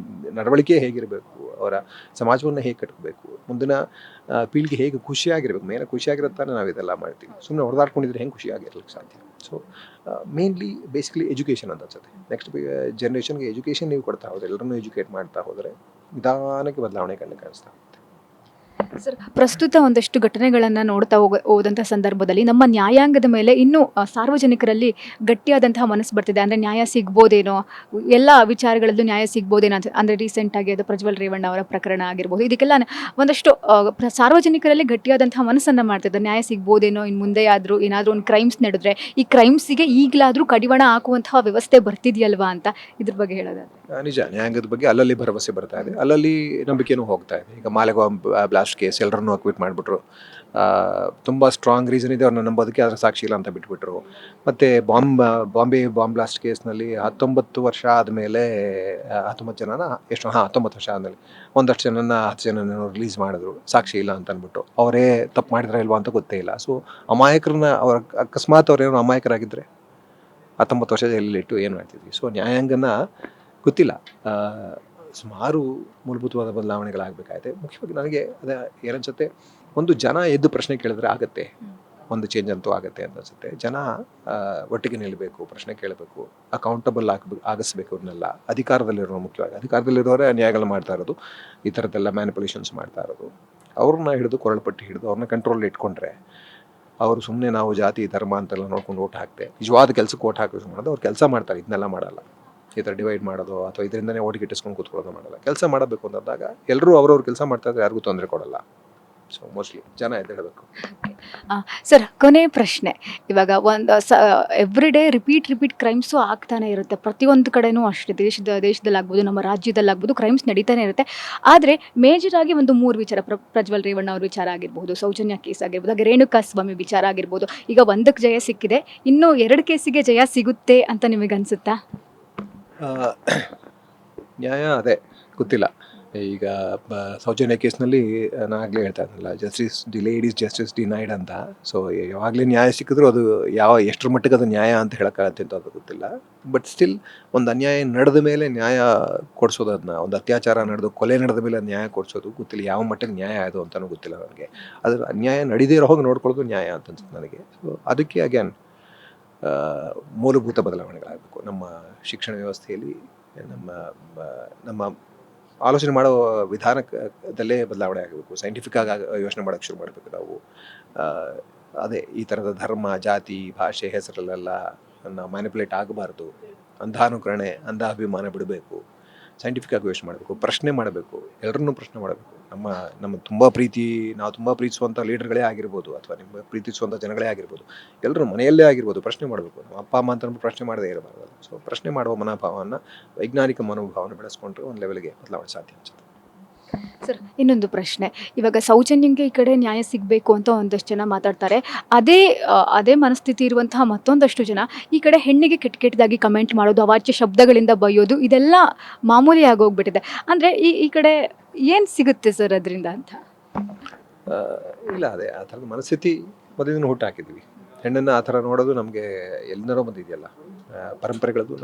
ನಡವಳಿಕೆ ಹೇಗಿರಬೇಕು, ಅವರ ಸಮಾಜವನ್ನು ಹೇಗೆ ಕಟ್ಕೋಬೇಕು, ಮುಂದಿನ ಪೀಳಿಗೆ ಹೇಗೆ ಖುಷಿಯಾಗಿರ್ಬೇಕು. ಮೇನ್ ಖುಷಿಯಾಗಿರುತ್ತಾನೆ ನಾವು ಇದೆಲ್ಲ ಮಾಡ್ತೀವಿ. ಸುಮ್ಮನೆ ಹೊಡೆದಾಡ್ಕೊಂಡಿದ್ರೆ ಹೆಂಗೆ ಖುಷಿಯಾಗಿರ್ಲಿಕ್ಕೆ ಸಾಧ್ಯ? ಸೊ ಮೇನ್ಲಿ ಬೇಸಿಕಲಿ ಎಜುಕೇಷನ್ ಅಂತ ಅನ್ಸುತ್ತೆ. ನೆಕ್ಸ್ಟ್ ಜನ್ರೇಷನ್ಗೆ ಎಜುಕೇಷನ್ ನೀವು ಕೊಡ್ತಾ ಹೋದರೆ, ಎಲ್ಲರನ್ನೂ ಎಜುಕೇಟ್ ಮಾಡ್ತಾ ಹೋದರೆ ನಿಧಾನಕ್ಕೆ ಬದಲಾವಣೆ ಕಾಣಿಸ್ತಾ ಹೋಗುತ್ತೆ. ಸರ್, ಪ್ರಸ್ತುತ ಒಂದಷ್ಟು ಘಟನೆಗಳನ್ನು ನೋಡ್ತಾ ಹೋದಂಥ ಸಂದರ್ಭದಲ್ಲಿ ನಮ್ಮ ನ್ಯಾಯಾಂಗದ ಮೇಲೆ ಇನ್ನೂ ಸಾರ್ವಜನಿಕರಲ್ಲಿ ಗಟ್ಟಿಯಾದಂತಹ ಮನಸ್ಸು ಬರ್ತಿದೆ. ಅಂದರೆ ನ್ಯಾಯ ಸಿಗ್ಬೋದೇನೋ, ಎಲ್ಲ ವಿಚಾರಗಳಲ್ಲೂ ನ್ಯಾಯ ಸಿಗ್ಬೋದೇನೋ ಅಂತ. ಅಂದರೆ ರೀಸೆಂಟಾಗಿ ಅದು ಪ್ರಜ್ವಲ್ ರೇವಣ್ಣ ಅವರ ಪ್ರಕರಣ ಆಗಿರ್ಬೋದು, ಇದಕ್ಕೆಲ್ಲ ಒಂದಷ್ಟು ಸಾರ್ವಜನಿಕರಲ್ಲಿ ಗಟ್ಟಿಯಾದಂತಹ ಮನಸ್ಸನ್ನು ಮಾಡ್ತಿದ್ದಾರೆ. ನ್ಯಾಯ ಸಿಗ್ಬೋದೇನೋ, ಇನ್ನು ಮುಂದೆ ಆದರೂ ಏನಾದರೂ ಒಂದು ಕ್ರೈಮ್ಸ್ ನಡೆದ್ರೆ ಈ ಕ್ರೈಮ್ಸಿಗೆ ಈಗಲಾದರೂ ಕಡಿವಾಣ ಹಾಕುವಂತಹ ವ್ಯವಸ್ಥೆ ಬರ್ತಿದೆಯಲ್ವಾ ಅಂತ ಇದ್ರ ಬಗ್ಗೆ ಹೇಳೋದಾದ್ರೆ? ನಿಜ, ನ್ಯಾಯಾಂಗದ ಬಗ್ಗೆ ಅಲ್ಲಲ್ಲಿ ಭರವಸೆ ಬರ್ತಾ ಇದೆ, ಅಲ್ಲಲ್ಲಿ ನಂಬಿಕೆನೂ ಹೋಗ್ತಾ ಇದೆ. ಈಗ ಮಾಲೆಗಾಂವ್ ಬ್ಲಾಸ್ಟ್ ಕೇಸ್ ಎಲ್ಲರನ್ನೂ ಅಕ್ವಿಟ್ ಮಾಡಿಬಿಟ್ರು. ತುಂಬ ಸ್ಟ್ರಾಂಗ್ ರೀಸನ್ ಇದೆ ಅವ್ರನ್ನ ನಂಬೋದಕ್ಕೆ, ಅದರ ಸಾಕ್ಷಿ ಇಲ್ಲ ಅಂತ ಬಿಟ್ಬಿಟ್ರು. ಮತ್ತು ಬಾಂಬೆ ಬ್ಲಾಸ್ಟ್ ಕೇಸ್ನಲ್ಲಿ 19 ವರ್ಷ ಆದಮೇಲೆ 19 ಜನನ ಎಷ್ಟು 19 ವರ್ಷ ಆದಮೇಲೆ ಒಂದಷ್ಟು ಜನನ 10 ಜನನ ರಿಲೀಸ್ ಮಾಡಿದ್ರು, ಸಾಕ್ಷಿ ಇಲ್ಲ ಅಂತ ಅಂದ್ಬಿಟ್ಟು. ಅವರೇ ತಪ್ಪು ಮಾಡಿದ್ರೆ ಇಲ್ವಾ ಅಂತ ಗೊತ್ತೇ ಇಲ್ಲ. ಸೊ ಅಮಾಯಕರನ್ನ ಅವ್ರ ಅಕಸ್ಮಾತ್ ಅವ್ರೇನೋ ಅಮಾಯಕರಾಗಿದ್ದರೆ 19 ವರ್ಷ ಜೈಲಲ್ಲಿಟ್ಟು ಏನು ಮಾಡ್ತಿದ್ವಿ? ಸೊ ನ್ಯಾಯಾಂಗನ ಗೊತ್ತಿಲ್ಲ. ಸುಮಾರು ಮೂಲಭೂತವಾದ ಬದಲಾವಣೆಗಳಾಗಬೇಕಾಗಿದೆ. ಮುಖ್ಯವಾಗಿ ನನಗೆ ಏನನ್ಸುತ್ತೆ, ಒಂದು ಜನ ಎದ್ದು ಪ್ರಶ್ನೆ ಕೇಳಿದ್ರೆ ಆಗುತ್ತೆ, ಒಂದು ಚೇಂಜ್ ಅಂತೂ ಆಗುತ್ತೆ ಅಂತ ಅನ್ಸುತ್ತೆ. ಜನ ಒಟ್ಟಿಗೆ ನಿಲ್ಲಬೇಕು, ಪ್ರಶ್ನೆ ಕೇಳಬೇಕು, ಅಕೌಂಟಬಲ್ ಆಗಿಸ್ಬೇಕು. ಅವ್ರನ್ನೆಲ್ಲ ಅಧಿಕಾರದಲ್ಲಿರೋ, ಮುಖ್ಯವಾಗಿ ಅಧಿಕಾರದಲ್ಲಿರೋರೇ ಅನ್ಯಾಯಗಳು ಮಾಡ್ತಾ ಇರೋದು, ಈ ಥರದ್ದೆಲ್ಲ ಮ್ಯಾನಿಪುಲೇಷನ್ಸ್ ಮಾಡ್ತಾ ಇರೋದು. ಅವ್ರನ್ನ ಹಿಡಿದು ಕೊರಳುಪಟ್ಟಿ ಹಿಡಿದು ಅವ್ರನ್ನ ಕಂಟ್ರೋಲ್ ಇಟ್ಕೊಂಡ್ರೆ, ಅವರು ಸುಮ್ಮನೆ ನಾವು ಜಾತಿ ಧರ್ಮ ಅಂತೆಲ್ಲ ನೋಡ್ಕೊಂಡು ಓಟ್ ಹಾಕ್ತೆ ನಿಜವಾದ ಕೆಲಸಕ್ಕೆ ಓಟ್ ಹಾಕಿ ಮಾಡೋದು. ಅವ್ರು ಕೆಲಸ ಮಾಡ್ತಾರೆ, ಇದನ್ನೆಲ್ಲ ಮಾಡಲ್ಲ. ಈ ಥರ ಡಿವೈಡ್ ಮಾಡೋದು ಅಥವಾ ಇದರಿಂದನೇ ಓಟಿಗೆ ಇಟ್ಟಿಸ್ಕೊಂಡು ಕೂತ್ಕೊಳ್ಳೋದು ಮಾಡಲ್ಲ. ಕೆಲಸ ಮಾಡಬೇಕು ಅಂದಾಗ ಎಲ್ಲರೂ ಅವ್ರವ್ರ ಕೆಲಸ ಮಾಡ್ತಾ ಇದ್ರೆ ಯಾರಿಗೂ ತೊಂದರೆ ಕೊಡಲ್ಲ. ಸೊ ಮೋಸ್ಟ್ಲಿ ಜನ ಎದ್ದೇಳಬೇಕು. ಸರ್, ಕೊನೆ ಪ್ರಶ್ನೆ. ಇವಾಗ ಒಂದು ಎವ್ರಿ ಡೇ ರಿಪೀಟ್ ಕ್ರೈಮ್ಸು ಆಗ್ತಾನೆ ಇರುತ್ತೆ. ಪ್ರತಿಯೊಂದು ಕಡೆನೂ ಅಷ್ಟೇ, ದೇಶದಲ್ಲಾಗ್ಬೋದು, ನಮ್ಮ ರಾಜ್ಯದಲ್ಲಾಗ್ಬೋದು, ಕ್ರೈಮ್ಸ್ ನಡೀತಾನೆ ಇರುತ್ತೆ. ಆದರೆ ಮೇಜರಾಗಿ ಒಂದು 3 ವಿಚಾರ, ಪ್ರಜ್ವಲ್ ರೇವಣ್ಣ ಅವ್ರ ವಿಚಾರ ಆಗಿರ್ಬೋದು, ಸೌಜನ್ಯ ಕೇಸ್ ಆಗಿರ್ಬೋದು, ಹಾಗೆ ರೇಣುಕಾ ಸ್ವಾಮಿ ವಿಚಾರ ಆಗಿರ್ಬೋದು. ಈಗ 1ಕ್ಕೆ ಜಯ ಸಿಕ್ಕಿದೆ, ಇನ್ನೂ 2 ಕೇಸಿಗೆ ಜಯ ಸಿಗುತ್ತೆ ಅಂತ ನಿಮಗನ್ಸುತ್ತಾ? ನ್ಯಾಯ ಅದೇ ಗೊತ್ತಿಲ್ಲ. ಈಗ ಸೌಜನ್ಯ ಕೇಸ್ನಲ್ಲಿ ನಾನು ಆಗಲೇ ಹೇಳ್ತಾ ಇದ್ನಲ್ಲ, justice delayed is justice denied ಅಂತ. ಸೊ ಯಾವಾಗಲೇ ನ್ಯಾಯ ಸಿಕ್ಕಿದ್ರು ಅದು ಎಷ್ಟರ ಮಟ್ಟಿಗೆ ಅದು ನ್ಯಾಯ ಅಂತ ಹೇಳೋಕ್ಕಾಗತ್ತೆ ಅಂತ ಅದು ಗೊತ್ತಿಲ್ಲ. ಬಟ್ ಸ್ಟಿಲ್ ಒಂದು ಅನ್ಯಾಯ ನಡೆದ ಮೇಲೆ ನ್ಯಾಯ ಕೊಡಿಸೋದು, ಅದನ್ನ ಒಂದು ಅತ್ಯಾಚಾರ ನಡೆದು ಕೊಲೆ ನಡೆದ ಮೇಲೆ ನ್ಯಾಯ ಕೊಡಿಸೋದು ಗೊತ್ತಿಲ್ಲ. ಯಾವ ಮಟ್ಟಿಗೆ ನ್ಯಾಯ ಅದು ಅಂತಲೂ ಗೊತ್ತಿಲ್ಲ ನನಗೆ. ಅದ್ರ ಅನ್ಯಾಯ ನಡೀದೇ ಇರೋ ಹೋಗಿ ನೋಡ್ಕೊಳ್ಳೋದು ನ್ಯಾಯ ಅಂತ ಅನ್ಸುತ್ತೆ ನನಗೆ. ಸೊ ಅದಕ್ಕೆ ಅಗೇನ್ ಮೂಲಭೂತ ಬದಲಾವಣೆಗಳಾಗಬೇಕು ನಮ್ಮ ಶಿಕ್ಷಣ ವ್ಯವಸ್ಥೆಯಲ್ಲಿ. ನಮ್ಮ ಆಲೋಚನೆ ಮಾಡೋ ವಿಧಾನದಲ್ಲೇ ಬದಲಾವಣೆ ಆಗಬೇಕು. ಸೈಂಟಿಫಿಕ್ ಆಗಿ ಯೋಚನೆ ಮಾಡೋಕ್ಕೆ ಶುರು ಮಾಡಬೇಕು ನಾವು. ಅದೇ ಈ ಥರದ ಧರ್ಮ, ಜಾತಿ, ಭಾಷೆ ಹೆಸರಲ್ಲೆಲ್ಲ ನಾವು ಮ್ಯಾನಿಪುಲೇಟ್ ಆಗಬಾರ್ದು. ಅಂಧಾನುಕರಣೆ, ಅಂಧ ಅಭಿಮಾನ ಬಿಡಬೇಕು. ಸೈಂಟಿಫಿಕ್ ಆಗಿ ಯೋಚನೆ ಮಾಡಬೇಕು, ಪ್ರಶ್ನೆ ಮಾಡಬೇಕು, ಎಲ್ಲರನ್ನೂ ಪ್ರಶ್ನೆ ಮಾಡಬೇಕು. ನಮ್ಮ ನಾವು ತುಂಬ ಪ್ರೀತಿಸುವಂಥ ಲೀಡರ್ಗಳೇ ಆಗಿರ್ಬೋದು, ಅಥವಾ ನಿಮ್ಮ ಪ್ರೀತಿಸುವಂಥ ಜನಗಳೇ ಆಗಿರ್ಬೋದು, ಎಲ್ಲರೂ ಮನೆಯಲ್ಲೇ ಆಗಿರ್ಬೋದು, ಪ್ರಶ್ನೆ ಮಾಡಬೇಕು. ನಮ್ಮ ಅಪ್ಪ ಅಮ್ಮ ಅಂತ ಪ್ರಶ್ನೆ ಮಾಡದೇ ಇರಬಾರ್ದಲ್ಲ. ಸೊ ಪ್ರಶ್ನೆ ಮಾಡುವ ಮನೋಭಾವವನ್ನು, ವೈಜ್ಞಾನಿಕ ಮನೋಭಾವನ ಬೆಳೆಸ್ಕೊಂಡ್ರೆ ಒಂದು ಲೆವೆಲ್ಗೆ ಬದಲಾವಣೆ ಸಾಧ್ಯ ಅನ್ಸುತ್ತೆ. ಸರ್, ಇನ್ನೊಂದು ಪ್ರಶ್ನೆ. ಇವಾಗ ಸೌಜನ್ಯಂಗೆ ಈ ಕಡೆ ನ್ಯಾಯ ಸಿಗಬೇಕು ಅಂತ ಒಂದಷ್ಟು ಜನ ಮಾತಾಡ್ತಾರೆ. ಅದೇ ಮನಸ್ಥಿತಿ ಇರುವಂತಹ ಮತ್ತೊಂದಷ್ಟು ಜನ ಈ ಕಡೆ ಹೆಣ್ಣಿಗೆ ಕೆಟ್ಟದಾಗಿ ಕಮೆಂಟ್ ಮಾಡೋದು, ಅವಾಚ್ಯ ಶಬ್ದಗಳಿಂದ ಬೈಯೋದು, ಇದೆಲ್ಲ ಮಾಮೂಲಿ ಆಗೋಗ್ಬಿಟ್ಟಿದೆ. ಅಂದರೆ ಈ ಕಡೆ ಏನು ಸಿಗುತ್ತೆ ಸರ್ ಅದರಿಂದ ಅಂತ? ಇಲ್ಲ, ಅದೇ ಆ ಥರದ ಮನಸ್ಥಿತಿ ಮೊದಲಿನ ಹುಟ್ಟು ಹಾಕಿದ್ವಿ. ಹೆಣ್ಣನ್ನು ಆ ಥರ ನೋಡೋದು ನಮಗೆ ಎಲ್ಲಿಂದನೋ ಬಂದಿದೆಯಲ್ಲ. ಪರಂಪರೆಗಳದ್ದು,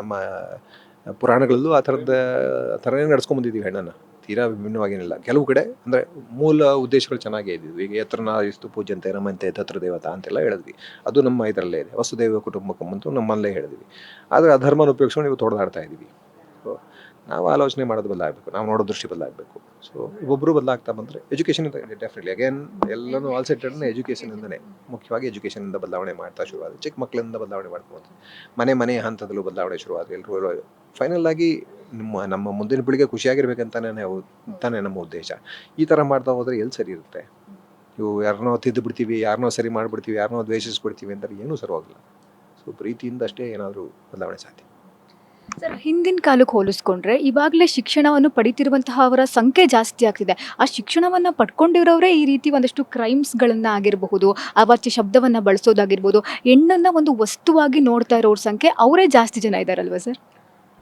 ನಮ್ಮ ಪುರಾಣಗಳಲ್ಲೂ ಆ ಥರನೇ ನಡ್ಸ್ಕೊಂಡ್ಬಂದಿದ್ದೀವಿ ಹೆಣ್ಣನ್ನು. ತೀರಾ ವಿಭಿನ್ನವಾಗೇನಿಲ್ಲ. ಕೆಲವು ಕಡೆ ಅಂದರೆ ಮೂಲ ಉದ್ದೇಶಗಳು ಚೆನ್ನಾಗೇ ಇದ್ದಿದ್ವಿ. ಈಗ ಯತ್ರನಾರಿಸ್ತು ಪೂಜ್ಯಂತೆ ನಮಂತೆ ತತ್ರ ದೇವತಾ ಅಂತೆಲ್ಲ ಹೇಳಿದ್ವಿ. ಅದು ನಮ್ಮ ಇದರಲ್ಲೇ ಇದೆ. ವಸುದೈವ ಕುಟುಂಬಕಂ ಅಂತೂ ನಮ್ಮಲ್ಲೇ ಹೇಳಿದ್ವಿ. ಆದರೆ ಆ ಧರ್ಮನ ಉಪಯೋಗಿಸ್ಕೊಂಡು ಇವತ್ತು ಹೊಡೆದಾಡ್ತಾ ಇದ್ದೀವಿ. ಸೊ ನಾವು ಆಲೋಚನೆ ಮಾಡೋದು ಬದಲಾಗಬೇಕು, ನಾವು ನೋಡೋ ದೃಷ್ಟಿ ಬದಲಾಗಬೇಕು. ಸೊ ಒಬ್ಬೊಬ್ಬರು ಬದಲಾಗ್ತಾ ಬಂದರೆ ಎಜುಕೇಷನ್ ಡೆಫಿನೆಟ್ಲಿ ಅಗೇನ್ ಎಲ್ಲನೂ ಆಲ್ ಸೆಟೆಡ್ನ ಎಜುಕೇಷನಿಂದನೇ ಮುಖ್ಯವಾಗಿ ಎಜುಕೇಷನಿಂದ ಬದಲಾವಣೆ ಮಾಡ್ತಾ ಶುರುವಾದ ಚಿಕ್ಕ ಮಕ್ಕಳಿಂದ ಬದಲಾವಣೆ ಮಾಡ್ಕೊಂಡು ಮನೆ ಹಂತದಲ್ಲೂ ಬದಲಾವಣೆ ಶುರುವಾದ ಎಲ್ಲರೂ ಫೈನಲ್ ಆಗಿ ನಮ್ಮ ಮುಂದಿನ ಪೀಳಿಗೆ ಖುಷಿಯಾಗಿರ್ಬೇಕಂತಾನೆ ತಾನೇ ನಮ್ಮ ಉದ್ದೇಶ. ಈ ಥರ ಮಾಡ್ತಾ ಹೋದರೆ ಎಲ್ಲಿ ಸರಿ ಇರುತ್ತೆ? ಇವು ಯಾರನ್ನೋ ತಿದ್ದು ಬಿಡ್ತೀವಿ, ಯಾರನ್ನೋ ಸರಿ ಮಾಡಿಬಿಡ್ತೀವಿ, ಯಾರನ್ನೋ ದ್ವೇಷಿಸ್ಬಿಡ್ತೀವಿ ಅಂದರೆ ಏನೂ ಸರಿಯಾಗಿಲ್ಲ. ಸೊ ಪ್ರೀತಿಯಿಂದ ಅಷ್ಟೇ ಏನಾದರೂ ಬದಲಾವಣೆ ಸಾಧ್ಯ. ಸರ್, ಹಿಂದಿನ ಕಾಲಕ್ಕೆ ಹೋಲಿಸ್ಕೊಂಡ್ರೆ ಇವಾಗಲೇ ಶಿಕ್ಷಣವನ್ನು ಪಡಿತಿರುವಂತಹ ಅವರ ಸಂಖ್ಯೆ ಜಾಸ್ತಿ ಆಗ್ತಿದೆ. ಆ ಶಿಕ್ಷಣವನ್ನು ಪಡ್ಕೊಂಡಿರೋರೇ ಈ ರೀತಿ ಒಂದಷ್ಟು ಕ್ರೈಮ್ಸ್ಗಳನ್ನು ಆಗಿರಬಹುದು, ಅವಾಚ್ಯ ಶಬ್ದವನ್ನು ಬಳಸೋದಾಗಿರ್ಬೋದು, ಹೆಣ್ಣನ್ನು ಒಂದು ವಸ್ತುವಾಗಿ ನೋಡ್ತಾ ಇರೋರ ಸಂಖ್ಯೆ ಅವರೇ ಜಾಸ್ತಿ ಜನ ಇದ್ದಾರಲ್ವ ಸರ್?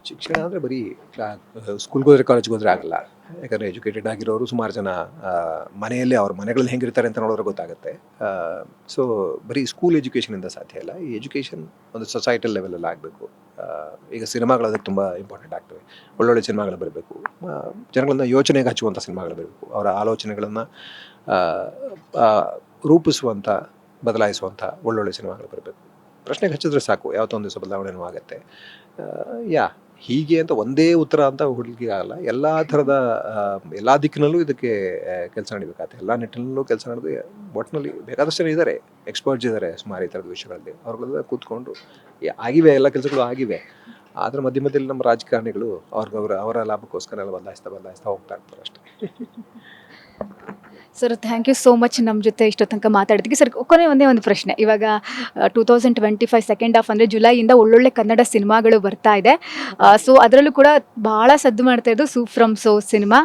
ಶಿಕ್ಷಣ ಅಂದರೆ ಬರೀ ಸ್ಕೂಲ್ಗೆ ಹೋದರೆ ಕಾಲೇಜ್ಗೆ ಹೋದರೆ ಆಗಲ್ಲ. ಯಾಕಂದರೆ ಎಜುಕೇಟೆಡ್ ಆಗಿರೋರು ಸುಮಾರು ಜನ ಮನೆಯಲ್ಲೇ ಅವ್ರ ಮನೆಗಳಲ್ಲಿ ಹೆಂಗಿರ್ತಾರೆ ಅಂತ ನೋಡಿದ್ರೆ ಗೊತ್ತಾಗುತ್ತೆ. ಸೊ ಬರೀ ಸ್ಕೂಲ್ ಎಜುಕೇಷನಿಂದ ಸಾಧ್ಯ ಇಲ್ಲ. ಈ ಎಜುಕೇಷನ್ ಒಂದು ಸೊಸೈಟಲ್ ಲೆವೆಲಲ್ಲಿ ಆಗಬೇಕು. ಈಗ ಸಿನಿಮಾಗಳು ಅದಕ್ಕೆ ತುಂಬ ಇಂಪಾರ್ಟೆಂಟ್ ಆಗ್ತವೆ. ಒಳ್ಳೊಳ್ಳೆ ಸಿನಿಮಾಗಳು ಬರಬೇಕು, ಜನಗಳನ್ನ ಯೋಚನೆಗೆ ಹಚ್ಚುವಂಥ ಸಿನಿಮಾಗಳು ಬರಬೇಕು. ಅವರ ಆಲೋಚನೆಗಳನ್ನು ರೂಪಿಸುವಂಥ, ಬದಲಾಯಿಸುವಂಥ ಒಳ್ಳೊಳ್ಳೆ ಸಿನಿಮಾಗಳು ಬರಬೇಕು. ಪ್ರಶ್ನೆಗೆ ಹಚ್ಚಿದ್ರೆ ಸಾಕು, ಯಾವತ್ತೋ ಒಂದು ದಿವಸ ಬದಲಾವಣೆನೂ ಆಗುತ್ತೆ. ಹೀಗೆ ಅಂತ ಒಂದೇ ಉತ್ತರ ಅಂತ ಹುಡುಗಿಗೆ ಆಗಲ್ಲ. ಎಲ್ಲ ಥರದ ಎಲ್ಲ ದಿಕ್ಕಿನಲ್ಲೂ ಇದಕ್ಕೆ ಕೆಲಸ ನಡಿಬೇಕಾಗುತ್ತೆ. ಎಲ್ಲ ನಿಟ್ಟಿನಲ್ಲೂ ಕೆಲಸ ನಡೆದು ಒಟ್ಟಿನಲ್ಲಿ ಬೇಕಾದಷ್ಟು ಜನ ಇದ್ದಾರೆ, ಎಕ್ಸ್ಪರ್ಟ್ಸ್ ಇದ್ದಾರೆ ಸುಮಾರು ಈ ಥರದ ವಿಷಯಗಳಲ್ಲಿ. ಅವ್ರಿಗೆಲ್ಲ ಕೂತ್ಕೊಂಡು ಆಗಿವೆ, ಎಲ್ಲ ಕೆಲಸಗಳು ಆಗಿವೆ. ಆದರೆ ಮಧ್ಯದಲ್ಲಿ ನಮ್ಮ ರಾಜಕಾರಣಿಗಳು ಅವರ ಲಾಭಕ್ಕೋಸ್ಕರ ಎಲ್ಲ ಬದಲಾಯಿಸ್ತಾ ಹೋಗ್ತಾ ಇರ್ತಾರೆ ಅಷ್ಟೇ. Sir, thank you so much ನಮ್ಮ ಜೊತೆ ಇಷ್ಟೋ ತನಕ ಮಾತಾಡೋದಕ್ಕೆ. ಸರ್, ಒಂದೇ ಒಂದು ಪ್ರಶ್ನೆ. ಇವಾಗ 2025 ಸೆಕೆಂಡ್ ಹಾಫ್ ಅಂದರೆ ಜುಲೈಯಿಂದ ಒಳ್ಳೊಳ್ಳೆ ಕನ್ನಡ ಸಿನಿಮಾಗಳು ಬರ್ತಾ ಇದೆ. ಸೊ ಅದರಲ್ಲೂ ಕೂಡ ಭಾಳ ಸದ್ದು ಮಾಡ್ತಾ ಇದ್ದು soup from so cinema.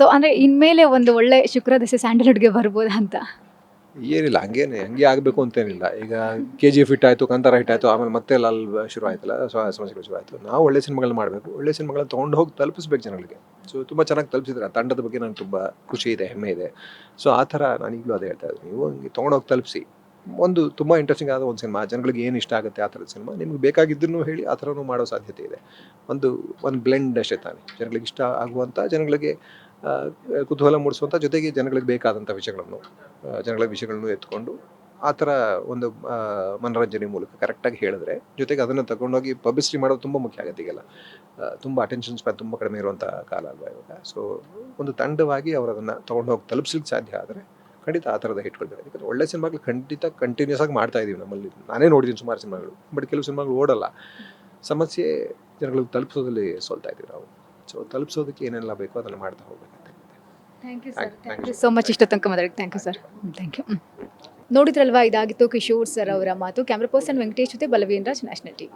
So ಅಂದರೆ ಇನ್ಮೇಲೆ ಒಂದು ಒಳ್ಳೆ ಶುಕ್ರದಶೆ ಸ್ಯಾಂಡಲ್ವುಡ್ಗೆ ಬರ್ಬೋದಾ ಅಂತ? ಏನಿಲ್ಲ, ಹಂಗೆ ಆಗಬೇಕು ಅಂತೇನಿಲ್ಲ. ಈಗ KGF ಹಿಟ್ ಆಯಿತು, ಕಾಂತಾರ ಹಿಟ್ ಆಯಿತು, ಆಮೇಲೆ ಮತ್ತೆ ಲಾಲ್ ಶುರು ಆಯ್ತಲ್ಲ, ಸಮಸ್ಯೆಗಳು ಶುರು ಆಯಿತು. ನಾವು ಒಳ್ಳೆ ಸಿನಿಮಾಗಳನ್ನ ಮಾಡಬೇಕು, ಒಳ್ಳೆ ಸಿನಿಮಾಗಳನ್ನ ತೊಗೊಂಡು ಹೋಗಿ ತಲುಪಿಸ್ಬೇಕು ಜನಗಳಿಗೆ. ಸೊ ತುಂಬ ಚೆನ್ನಾಗಿ ತಲುಪಿಸಿದ್ರೆ ಆ ತಂಡದ ಬಗ್ಗೆ ನನಗೆ ತುಂಬ ಖುಷಿ ಇದೆ, ಹೆಮ್ಮೆ ಇದೆ. ಸೊ ಆ ಥರ ನಾನು ಈಗಲೂ ಅದೇ ಹೇಳ್ತಾ ಇದ್ದೀನಿ, ನೀವು ಹಂಗೆ ತೊಗೊಂಡೋಗಿ ತಲುಪಿಸಿ. ಒಂದು ತುಂಬ ಇಂಟ್ರೆಸ್ಟಿಂಗ್ ಆದ ಒಂದು ಸಿನಿಮಾ, ಜನಗಳಿಗೆ ಏನು ಇಷ್ಟ ಆಗುತ್ತೆ ಆ ಥರದ ಸಿನಿಮಾ ನಿಮ್ಗೆ ಬೇಕಾಗಿದ್ದನ್ನು ಹೇಳಿ ಆ ಥರನೂ ಮಾಡೋ ಸಾಧ್ಯತೆ ಇದೆ. ಒಂದು ಬ್ಲೆಂಡ್ ಅಷ್ಟೇ ತಾನೆ, ಜನಗಳಿಗೆ ಇಷ್ಟ ಆಗುವಂಥ, ಜನಗಳಿಗೆ ಕುತೂಹಲ ಮೂಡಿಸುವಂಥ, ಜೊತೆಗೆ ಜನಗಳಿಗೆ ಬೇಕಾದಂಥ ವಿಷಯಗಳನ್ನು ಎತ್ಕೊಂಡು ಆ ಥರ ಒಂದು ಮನೋರಂಜನೆ ಮೂಲಕ ಕರೆಕ್ಟಾಗಿ ಹೇಳಿದ್ರೆ, ಜೊತೆಗೆ ಅದನ್ನು ತಗೊಂಡೋಗಿ ಪಬ್ಲಿಸಿಟಿ ಮಾಡೋದು ತುಂಬ ಮುಖ್ಯ ಆಗುತ್ತೆ. ಈಗೆಲ್ಲ ತುಂಬ ಅಟೆನ್ಷನ್ ಸ್ಪ್ಯಾನ್ ತುಂಬ ಕಡಿಮೆ ಇರುವಂಥ ಕಾಲ ಅಲ್ವಾ ಇವಾಗ. ಸೊ ಒಂದು ತಂಡವಾಗಿ ಅವರು ಅದನ್ನು ತೊಗೊಂಡೋಗಿ ತಲುಪಿಸ್ಲಿಕ್ಕೆ ಸಾಧ್ಯ ಆದರೆ ಖಂಡಿತ ಆ ಥರದ ಹಿಟ್ಗಳು. ಯಾಕಂದರೆ ಒಳ್ಳೆ ಸಿನಿಮಾಗಳು ಖಂಡಿತ ಕಂಟಿನ್ಯೂಸ್ ಆಗಿ ಮಾಡ್ತಾ ಇದ್ದೀವಿ ನಮ್ಮಲ್ಲಿ. ನಾನೇ ನೋಡಿದ್ದೀನಿ ಸುಮಾರು ಸಿನಿಮಾಗಳು, ಬಟ್ ಕೆಲವು ಸಿನಿಮಾಗಳು ಓಡಲ್ಲ. ಸಮಸ್ಯೆ ಜನಗಳಿಗೆ ತಲುಪಿಸೋದ್ರಲ್ಲಿ ಸೋಲ್ತಾ ಇದ್ದೀವಿ ನಾವು. ಸೊ ತಲುಪಿಸೋದಕ್ಕೆ ಏನೆಲ್ಲ ಬೇಕೋ ಅದನ್ನು ಮಾಡ್ತಾ ಹೋಗ್ಬೇಕಂತ. Thank you sir, thank you so much ಇಷ್ಟೋ ತನಕ ಮಾತಾಡೋಕ್ಕೆ. Thank you sir, thank you. ನೋಡಿದ್ರಲ್ವಾ, ಇದಾಗಿತ್ತು ಕಿಶೋರ್ ಸರ್ ಅವರ ಮಾತು. ಕ್ಯಾಮ್ರಾ ಪರ್ಸನ್ ವೆಂಕಟೇಶ್ ಜೊತೆ ಬಲವೀಂದ್ರ, ನ್ಯಾಷನಲ್ ಟಿವಿ.